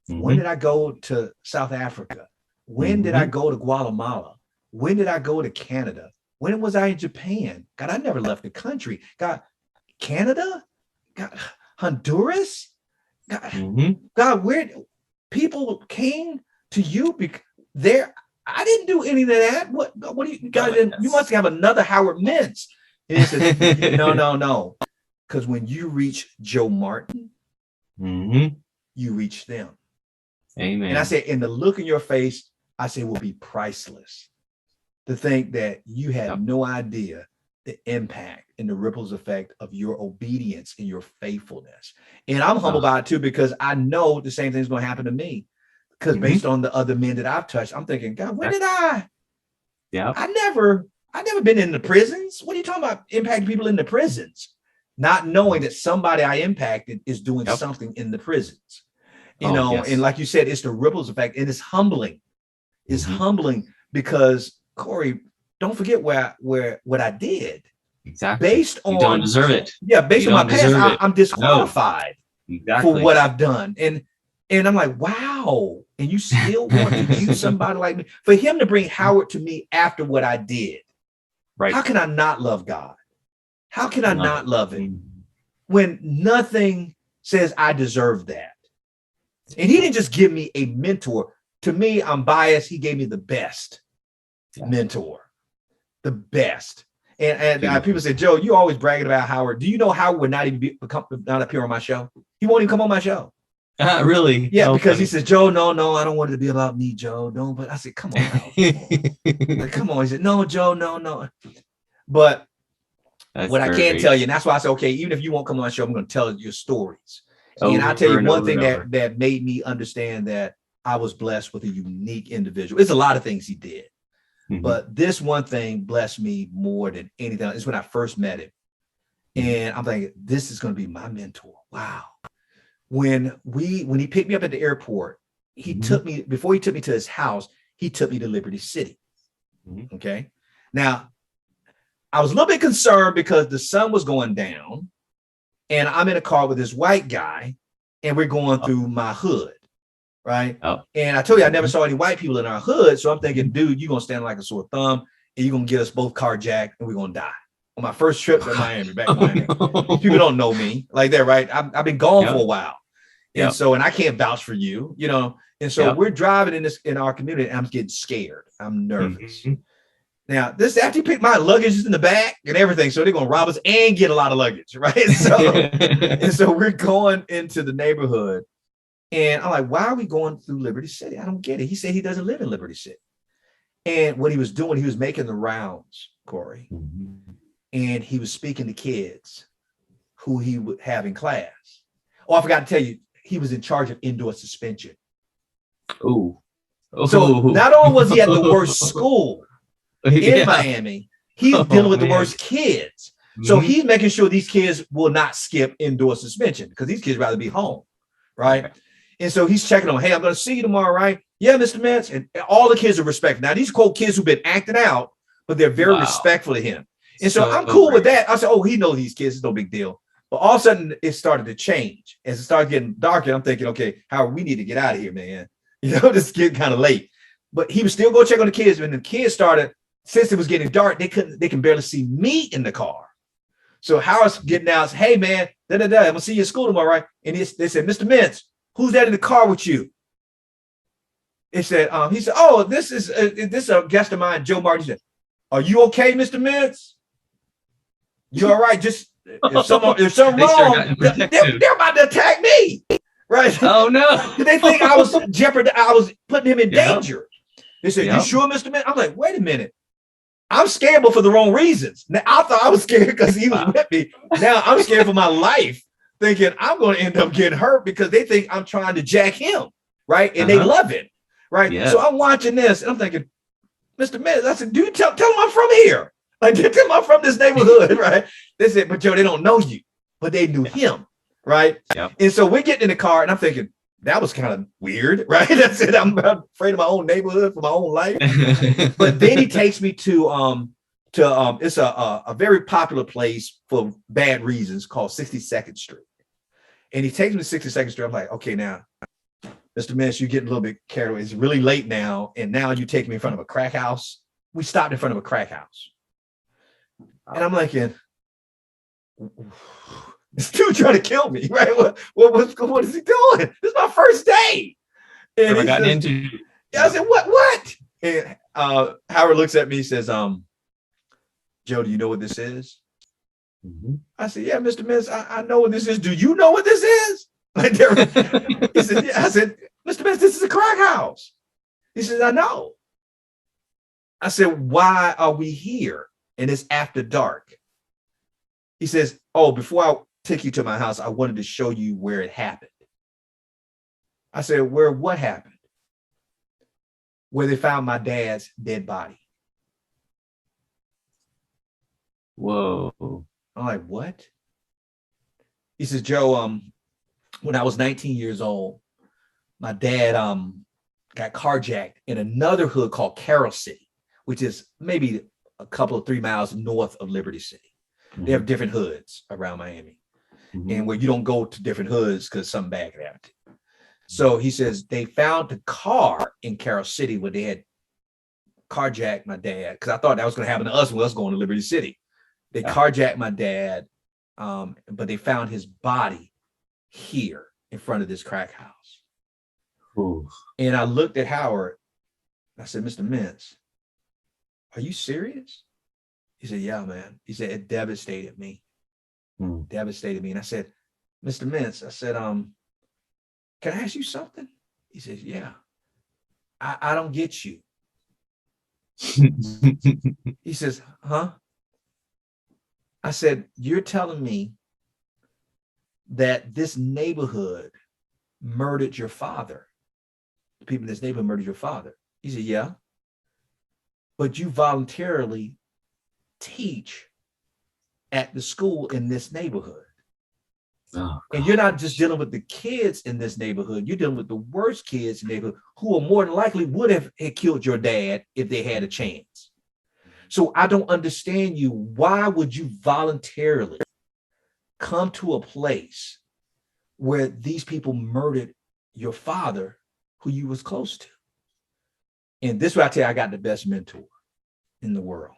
S2: When did I go to South Africa? When did I go to Guatemala? When did I go to Canada? When was I in Japan? God, I never left the country. God, Canada? God, Honduras? God, God, where people came to you there? I didn't do any of that. What do you guys? You must have another Howard Mintz. And he says, no. Because when you reach Joe Martin, you reach them.
S3: Amen.
S2: And I said, and the look in your face, I say, will be priceless. To think that you had no idea the impact and the ripples effect of your obedience and your faithfulness. And I'm humble about it too, because I know the same thing's going to happen to me. Because based on the other men that I've touched, I'm thinking, God, when did I? Yeah. I never been in the prisons. What are you talking about? Impacting people in the prisons, not knowing that somebody I impacted is doing something in the prisons. You know, and like you said, it's the ripples effect, and it's humbling. It's humbling because, Corey, don't forget what I did.
S3: Exactly.
S2: Based on,
S3: you don't deserve it.
S2: Yeah, based on my past, I'm disqualified for what I've done. And I'm like, wow. And you still want to use somebody like me? For him to bring Howard to me after what I did. Right. How can I not love God? How can I not love him when nothing says I deserve that? And he didn't just give me a mentor. To me, I'm biased. He gave me the best mentor, the best. And people say, Joe, you always bragging about Howard. Do you know Howard would not even not appear on my show? He won't even come on my show.
S3: Really?
S2: Yeah, because he said, Joe, no, I don't want it to be about me, Joe. Don't. But I said, come on, Howard. Come on. He said, no, Joe, no. But what I can tell you, and that's why I said, okay, even if you won't come on my show, I'm going to tell your stories. And I'll tell you one thing that made me understand that I was blessed with a unique individual. It's a lot of things he did. But this one thing blessed me more than anything else. It's when I first met him. And I'm thinking, this is going to be my mentor. Wow. When he picked me up at the airport, he took me, before he took me to his house, he took me to Liberty City. Okay. Now, I was a little bit concerned because the sun was going down and I'm in a car with this white guy and we're going through my hood. Right. And I told you, I never saw any white people in our hood. So I'm thinking, dude, you're going to stand like a sore thumb and you're going to get us both carjacked and we're going to die. On my first trip to Miami, back to Miami. People don't know me like that, right? I've been gone for a while. And so, and I can't vouch for you, you know. And so we're driving in our community and I'm getting scared. I'm nervous. Now, this after you pick my luggage is in the back and everything. So they're going to rob us and get a lot of luggage, right? And so we're going into the neighborhood. And I'm like, why are we going through Liberty City? I don't get it. He said he doesn't live in Liberty City. And what he was doing, he was making the rounds, Corey. And he was speaking to kids who he would have in class. Oh, I forgot to tell you, he was in charge of indoor suspension. So not only was he at the worst school in Miami, he's dealing with the worst kids. So he's making sure these kids will not skip indoor suspension because these kids rather be home, right? And so he's checking on, hey, I'm going to see you tomorrow, right? Yeah, Mr. Mintz. And all the kids are respectful. Now, these quote kids who've been acting out, but they're very respectful to him. And so I'm cool with that. I said, oh, he knows these kids. It's no big deal. But all of a sudden, it started to change. As it started getting darker, I'm thinking, okay, Howard, we need to get out of here, man. You know, this is getting kind of late. But he would still go check on the kids. When the kids started, since it was getting dark, they can barely see me in the car. So Howard's getting out, hey, man, I'm going to see you at school tomorrow, right? And they said, Mr. Mintz, who's that in the car with you? He said, oh, this is a guest of mine, Joe Martin. He said, are you okay, Mr. Mintz? You all right? Just if something wrong, they're about to attack me, right?
S3: Oh no!
S2: They think I was I was putting him in danger. They said, "You sure, Mr. Mintz?" I'm like, "Wait a minute, I'm scared, but for the wrong reasons. Now, I thought I was scared because he was with me. Now I'm scared for my life, thinking I'm going to end up getting hurt because they think I'm trying to jack him, right? And they love it, right?
S3: Yes.
S2: So I'm watching this and I'm thinking, Mr. Miz, I said, dude, tell them I'm from here. Like, tell them I'm from this neighborhood, right? They said, but Joe, they don't know you, but they knew him, right?
S3: Yep.
S2: And so we're getting in the car and I'm thinking, that was kind of weird, right? That's it. I'm afraid of my own neighborhood for my own life. But then he takes me to it's a very popular place for bad reasons called 62nd Street. And he takes me to 62nd Street. I'm like, okay, now, Mr. Miss, you're getting a little bit carried away. It's really late now. And now you take me in front of a crack house. We stopped in front of a crack house. And I'm like, this dude trying to kill me, right? What is he doing? This is my first day. And
S3: I got into.
S2: I said, what? And Howard looks at me and says, Joe, do you know what this is?
S3: Mm-hmm.
S2: I said, yeah, Mr. Miss, I know what this is. Do you know what this is? Like, he said, yeah. I said, Mr. Miss, this is a crack house. He says, I know. I said, why are we here? And it's after dark. He says, oh, before I take you to my house, I wanted to show you where it happened. I said, what happened? Where they found my dad's dead body.
S3: Whoa.
S2: I'm like, what? He says, Joe, when I was 19 years old, my dad got carjacked in another hood called Carroll City, which is maybe a couple of 3 miles north of Liberty City. Mm-hmm. They have different hoods around Miami. Mm-hmm. And where you don't go to different hoods because something bad could happen to you. So he says they found the car in Carroll City where they had carjacked my dad, because I thought that was going to happen to us when we was going to Liberty City. They carjacked my dad, but they found his body here in front of this crack house.
S3: Ooh.
S2: And I looked at Howard. I said, Mr. Mintz, are you serious? He said, yeah, man. He said, it devastated me. Devastated me. And I said, Mr. Mintz, I said, can I ask you something? He says, yeah. I don't get you. He says, huh? I said, you're telling me that this neighborhood murdered your father. The people in this neighborhood murdered your father. He said, yeah. But you voluntarily teach at the school in this neighborhood. Oh, and you're not just dealing with the kids in this neighborhood. You're dealing with the worst kids in the neighborhood who are more than likely would have killed your dad if they had a chance. So I don't understand you. Why would you voluntarily come to a place where these people murdered your father who you was close to? And this is where I tell you, I got the best mentor in the world.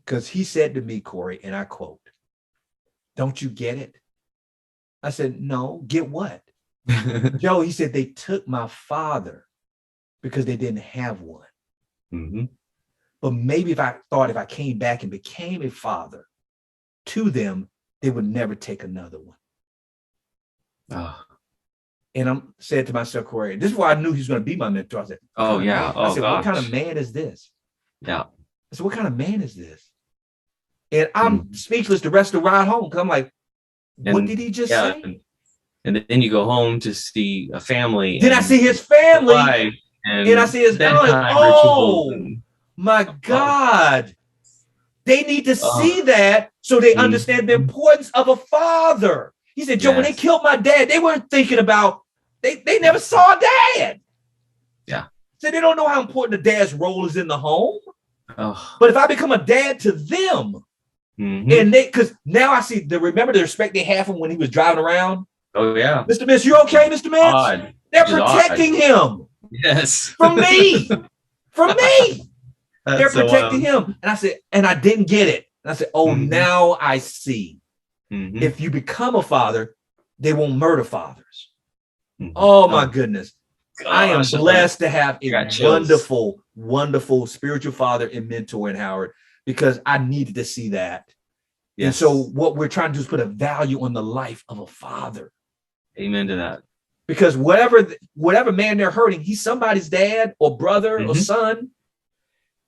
S2: Because he said to me, Corey, and I quote, don't you get it? I said, no, get what? Joe, he said, they took my father because they didn't have one. Mm-hmm. But maybe if I came back and became a father to them, they would never take another one. Oh. And I said to myself, Corey, this is why I knew he was going to be my mentor. I said,
S3: oh, yeah.
S2: I said, what kind of man is this?
S3: Yeah.
S2: I said, what kind of man is this? And I'm speechless the rest of the ride home because I'm like, what did he just say?
S3: And then you go home to see a family.
S2: Then I see his family. And I see his family. Oh, my God. They need to see that so they understand the importance of a father. He said, Joe, when they killed my dad, they weren't thinking about, they never saw a dad.
S3: Yeah.
S2: So they don't know how important a dad's role is in the home.
S3: Oh.
S2: But if I become a dad to them, and because now I see remember the respect they had for him when he was driving around.
S3: Oh yeah,
S2: Mr. Miss, you okay, Mr. Miss? They're protecting him.
S3: Yes,
S2: from me, They're protecting him, and I said, and I didn't get it. And I said, oh, now I see. If you become a father, they won't murder fathers. Oh my goodness. Gosh, I am blessed to have a wonderful, wonderful spiritual father and mentor in Howard, because I needed to see that. Yes. And so what we're trying to do is put a value on the life of a father.
S3: Amen to that.
S2: Because whatever man they're hurting, he's somebody's dad or brother or son.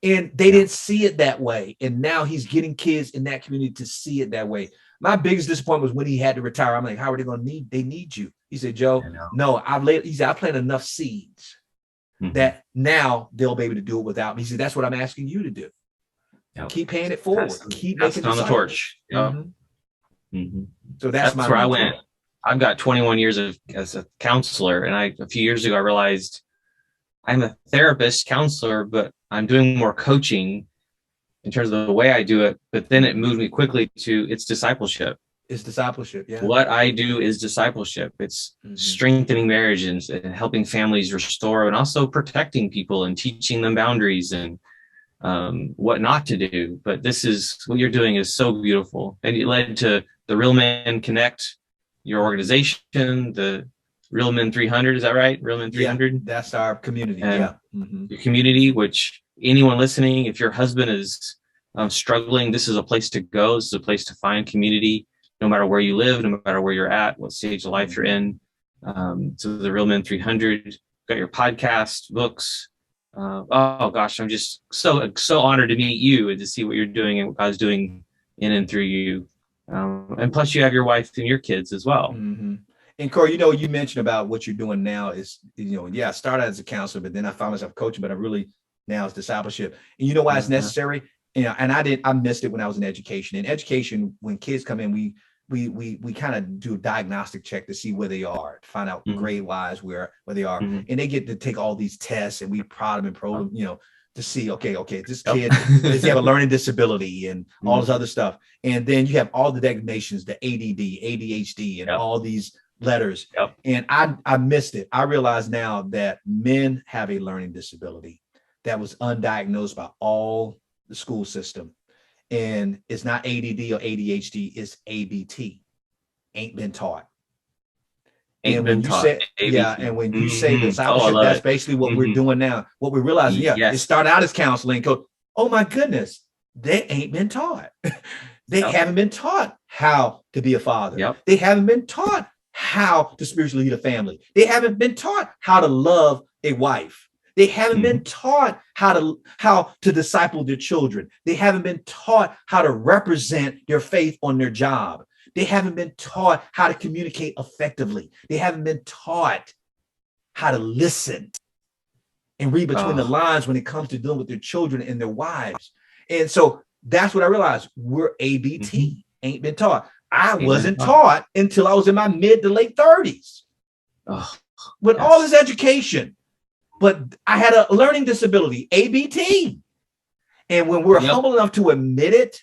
S2: And they didn't see it that way. And now he's getting kids in that community to see it that way. My biggest disappointment was when he had to retire. I'm like, how are they going to need? They need you. He said, Joe, no, I planted enough seeds that now they'll be able to do it without me. He said, that's what I'm asking you to do. Keep paying it forward. Keep making
S3: on the torch.
S2: So that's
S3: where I went. I've got 21 years as a counselor. And a few years ago, I realized I'm a therapist counselor, but I'm doing more coaching in terms of the way I do it. But then it moved me quickly to it's discipleship.
S2: It's discipleship. Yeah.
S3: What I do is discipleship. It's strengthening marriages and helping families restore, and also protecting people and teaching them boundaries and what not to do. But this is what you're doing is so beautiful. And it led to the Real Men Connect, your organization, the Real Men 300. Is that right? Real Men 300.
S2: Yeah, that's our community.
S3: Your community, which anyone listening, if your husband is struggling, this is a place to go. This is a place to find community, no matter where you live, no matter where you're at, what stage of life you're in. So the Real Men 300, got your podcast, books. Oh gosh, I'm just so honored to meet you and to see what you're doing and what God's doing in and through you. And plus you have your wife and your kids as well.
S2: And Corey, you mentioned about what you're doing now is, I started as a counselor, but then I found myself coaching, but I really now it's discipleship. And you know why it's necessary? And I missed it when I was in education. In education, when kids come in, we kind of do a diagnostic check to see where they are, to find out grade wise where they are. And they get to take all these tests and we prod them and probe them, to see, okay, this kid, does he have a learning disability and all this other stuff. And then you have all the designations, the ADD, ADHD, and all these letters. And I missed it. I realize now that men have a learning disability that was undiagnosed by all the school system. And it's not ADD or ADHD, it's ABT. Ain't been taught. And when you say discipleship, that's basically what we're doing now. What we realize, it started out as counseling. Go, oh my goodness, they ain't been taught. They haven't been taught how to be a father. They haven't been taught how to spiritually lead a family. They haven't been taught how to love a wife. They haven't been taught how to disciple their children. They haven't been taught how to represent their faith on their job. They haven't been taught how to communicate effectively. They haven't been taught how to listen and read between the lines when it comes to dealing with their children and their wives. And so that's what I realized. We're ABT, ain't been taught. I wasn't taught until I was in my mid to late 30s with all this education. But I had a learning disability, ABT. And when we're humble enough to admit it,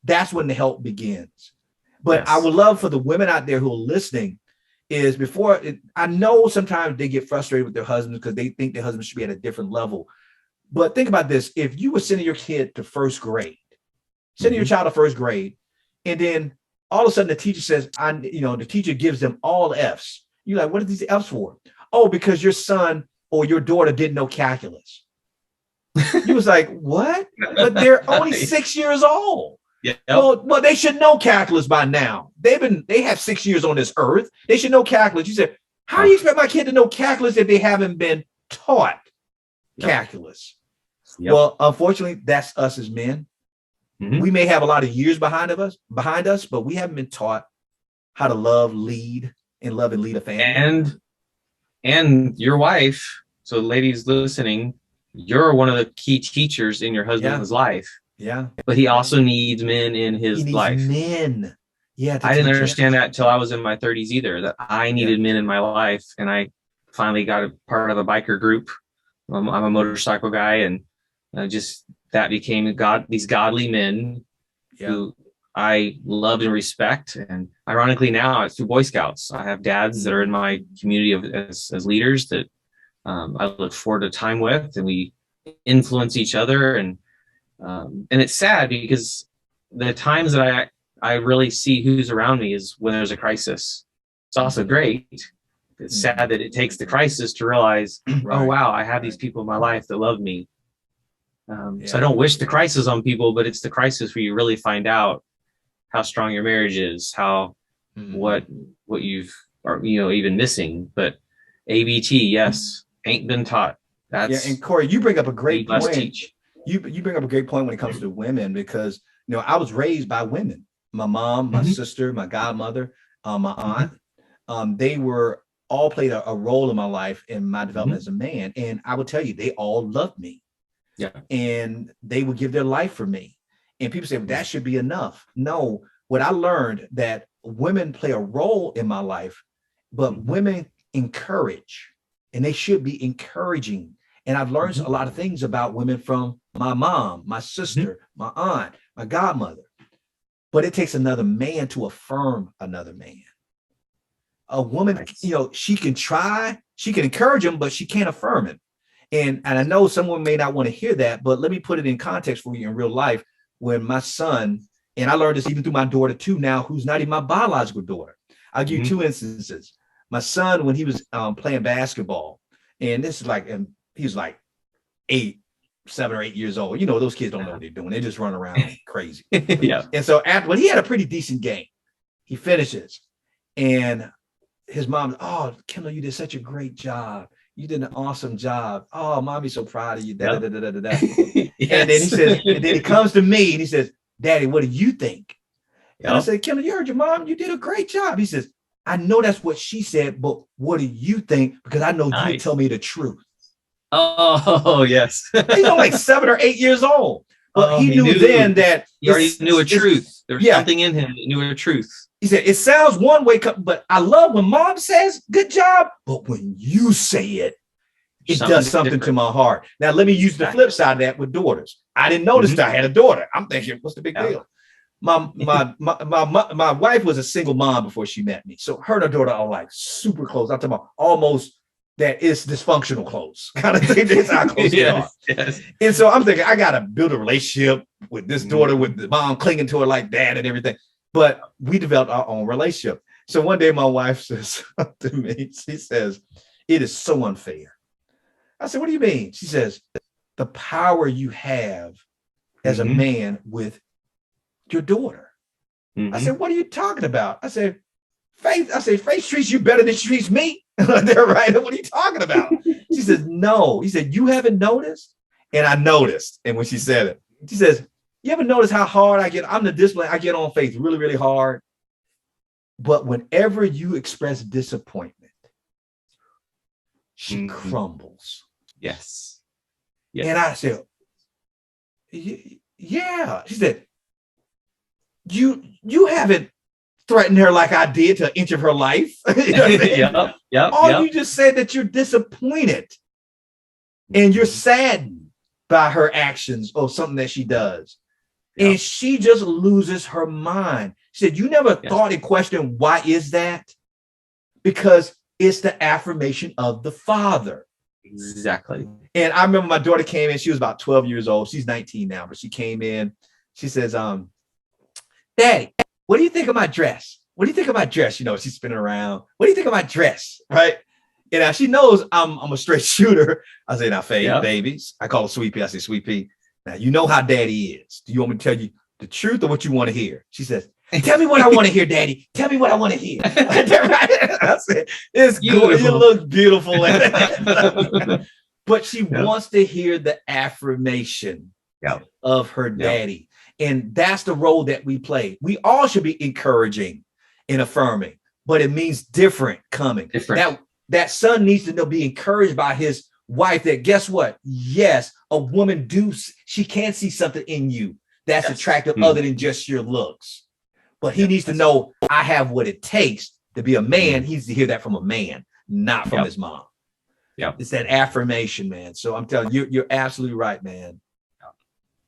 S2: that's when the help begins. But I would love for the women out there who are listening is I know sometimes they get frustrated with their husbands because they think their husband should be at a different level. But think about this. If you were sending your kid to first grade, sending your child to first grade, and then all of a sudden the teacher says, the teacher gives them all Fs. You're like, what are these Fs for? Oh, because your son or your daughter didn't know calculus. You was like, what? But they're only 6 years old. Well, they should know calculus by now. They have 6 years on this earth. They should know calculus. You said, how do you expect my kid to know calculus if they haven't been taught calculus? Well, unfortunately, that's us as men. We may have a lot of years behind us, but we haven't been taught how to love, lead, and lead a family. And your wife, so ladies listening, you're one of the key teachers in your husband's life. But he also needs men in his life. Men.
S3: I didn't understand that till I was in my 30s either, that I needed men in my life. And I finally got a part of a biker group. I'm a motorcycle guy, and that became these godly men who I love and respect. And ironically now it's through Boy Scouts. I have dads that are in my community as leaders that I look forward to time with, and we influence each other. And it's sad because the times that I really see who's around me is when there's a crisis. It's also great. It's sad that it takes the crisis to realize, oh, wow, I have these people in my life that love me. So I don't wish the crisis on people, but it's the crisis where you really find out how strong your marriage is, how what you've are even missing. But ABT, ain't been taught. That's
S2: and Corey, you bring up a great point. you bring up a great point when it comes to women, because I was raised by women. My mom, my sister, my godmother, my aunt. They were all played a role in my life in my development as a man. And I will tell you, they all loved me.
S3: Yeah.
S2: And they would give their life for me. And people say, well, that should be enough. No, what I learned that women play a role in my life, but women encourage, and they should be encouraging. And I've learned a lot of things about women from my mom, my sister, my aunt, my godmother. But it takes another man to affirm another man. A woman, she can try, she can encourage him, but she can't affirm him. And I know someone may not want to hear that, but let me put it in context for you in real life. When my son, and I learned this even through my daughter too now, who's not even my biological daughter. I'll give you two instances. My son, when he was playing basketball, and this is like, and he was like 7 or 8 years old. Those kids don't know what they're doing. They just run around crazy.
S3: Yeah.
S2: And so when he had a pretty decent game, he finishes, and his mom, oh, Kendall, you did such a great job. You did an awesome job. Oh, mommy's so proud of you. Yes. And then he says, and then he comes to me and he says, Daddy, what do you think? And I said, Kendall, you heard your mom. You did a great job. He says, I know that's what she said, but what do you think? Because I know you tell me the truth.
S3: Oh, yes.
S2: He's only like 7 or 8 years old. But he knew then that
S3: he already knew a truth. There was something in him that knew a truth.
S2: He said, it sounds one way, but I love when mom says, good job. But when you say it, it does something to my heart. Now, let me use the flip side of that with daughters. I didn't notice that I had a daughter. I'm thinking, what's the big deal? My wife was a single mom before she met me. So her and her daughter are like super close. I'm talking about almost that is dysfunctional close kind of thing. That's how close they are. Yes. And so I'm thinking, I got to build a relationship with this daughter, with the mom clinging to her like dad and everything. But we developed our own relationship. So one day my wife says to me, she says, it is so unfair. I said, what do you mean? She says, the power you have as a man with your daughter. I said, what are you talking about? I said, Faith treats you better than she treats me. They're right. What are you talking about? She says, no. He said, you haven't noticed? And I noticed. And when she said it, she says, you ever notice how hard I get? I'm the discipline. I get on Faith really, really hard. But whenever you express disappointment, she crumbles.
S3: Yes.
S2: And I said, yeah. She said, you haven't threatened her like I did to an inch of her life. You know what I mean? You just said that you're disappointed and you're saddened by her actions or something that she does. And she just loses her mind. She said, you never thought and questioned, why is that? Because it's the affirmation of the father.
S3: Exactly.
S2: And I remember my daughter came in, she was about 12 years old. She's 19 now, but she came in. She says, Daddy, what do you think of my dress? What do you think of my dress? She's spinning around. What do you think of my dress? Right. And she knows I'm a straight shooter. I say, now, Faye, babies. I call her Sweet Pea. I say, Sweet Pea. Now, you know how daddy is. Do you want me to tell you the truth or what you want to hear? She says, tell me what I want to hear, Daddy. Tell me what I want to hear. I said, it's good. You look beautiful. But she wants to hear the affirmation of her daddy. And that's the role that we play. We all should be encouraging and affirming, but it means different coming. That son needs to be encouraged by his wife that, guess what? Yes, a woman she can see something in you that's attractive other than just your looks. But he needs to know I have what it takes to be a man. He needs to hear that from a man, not from his mom. It's that affirmation, man. So I'm telling you, you're absolutely right, man.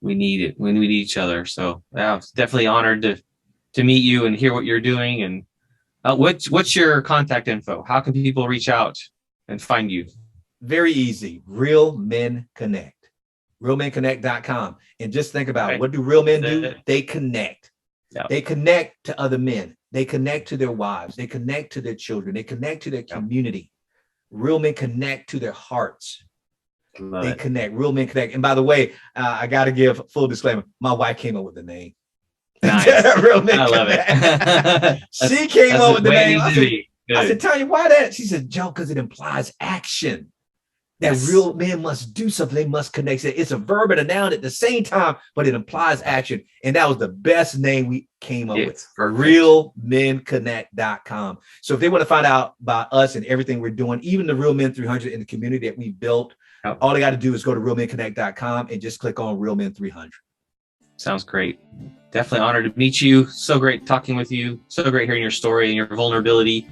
S3: We need it. We need each other. So I was definitely honored to meet you and hear what you're doing. And what's your contact info? How can people reach out and find you?
S2: Very easy. Real Men Connect. RealMenConnect.com. And just think about what do real men do? They connect. They connect to other men. They connect to their wives. They connect to their children. They connect to their community. Real men connect to their hearts. They connect. Real Men Connect. And by the way, I got to give full disclaimer. My wife came up with the name.
S3: Nice.
S2: Real Men
S3: I love
S2: Connect.
S3: it.
S2: She came up with the name.
S3: I
S2: said, Tanya, why that? She said, Joe, because it implies action. That
S3: Yes.
S2: real men must do something. They must connect. It's a verb and a noun at the same time, but it implies action. And that was the best name we came up with. realmenconnect.com. So if they want to find out about us and everything we're doing, even the Real Men 300 in the community that we built, all they got to do is go to realmenconnect.com and just click on Real Men 300.
S3: Sounds great. Definitely honored to meet you. So great talking with you. So great hearing your story and your vulnerability.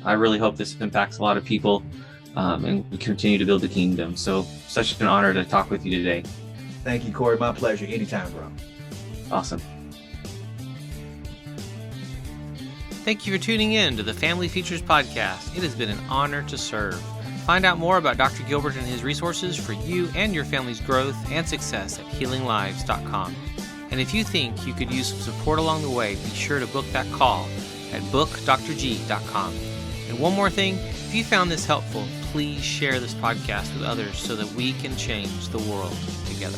S3: I really hope this impacts a lot of people. And we continue to build the kingdom. So such an honor to talk with you today.
S2: Thank you, Corey. My pleasure. Anytime, bro.
S3: Awesome.
S1: Thank you for tuning in to the Family Features Podcast. It has been an honor to serve. Find out more about Dr. Gilbert and his resources for you and your family's growth and success at healinglives.com. And if you think you could use some support along the way, be sure to book that call at bookdrg.com. And one more thing, if you found this helpful, please share this podcast with others so that we can change the world together.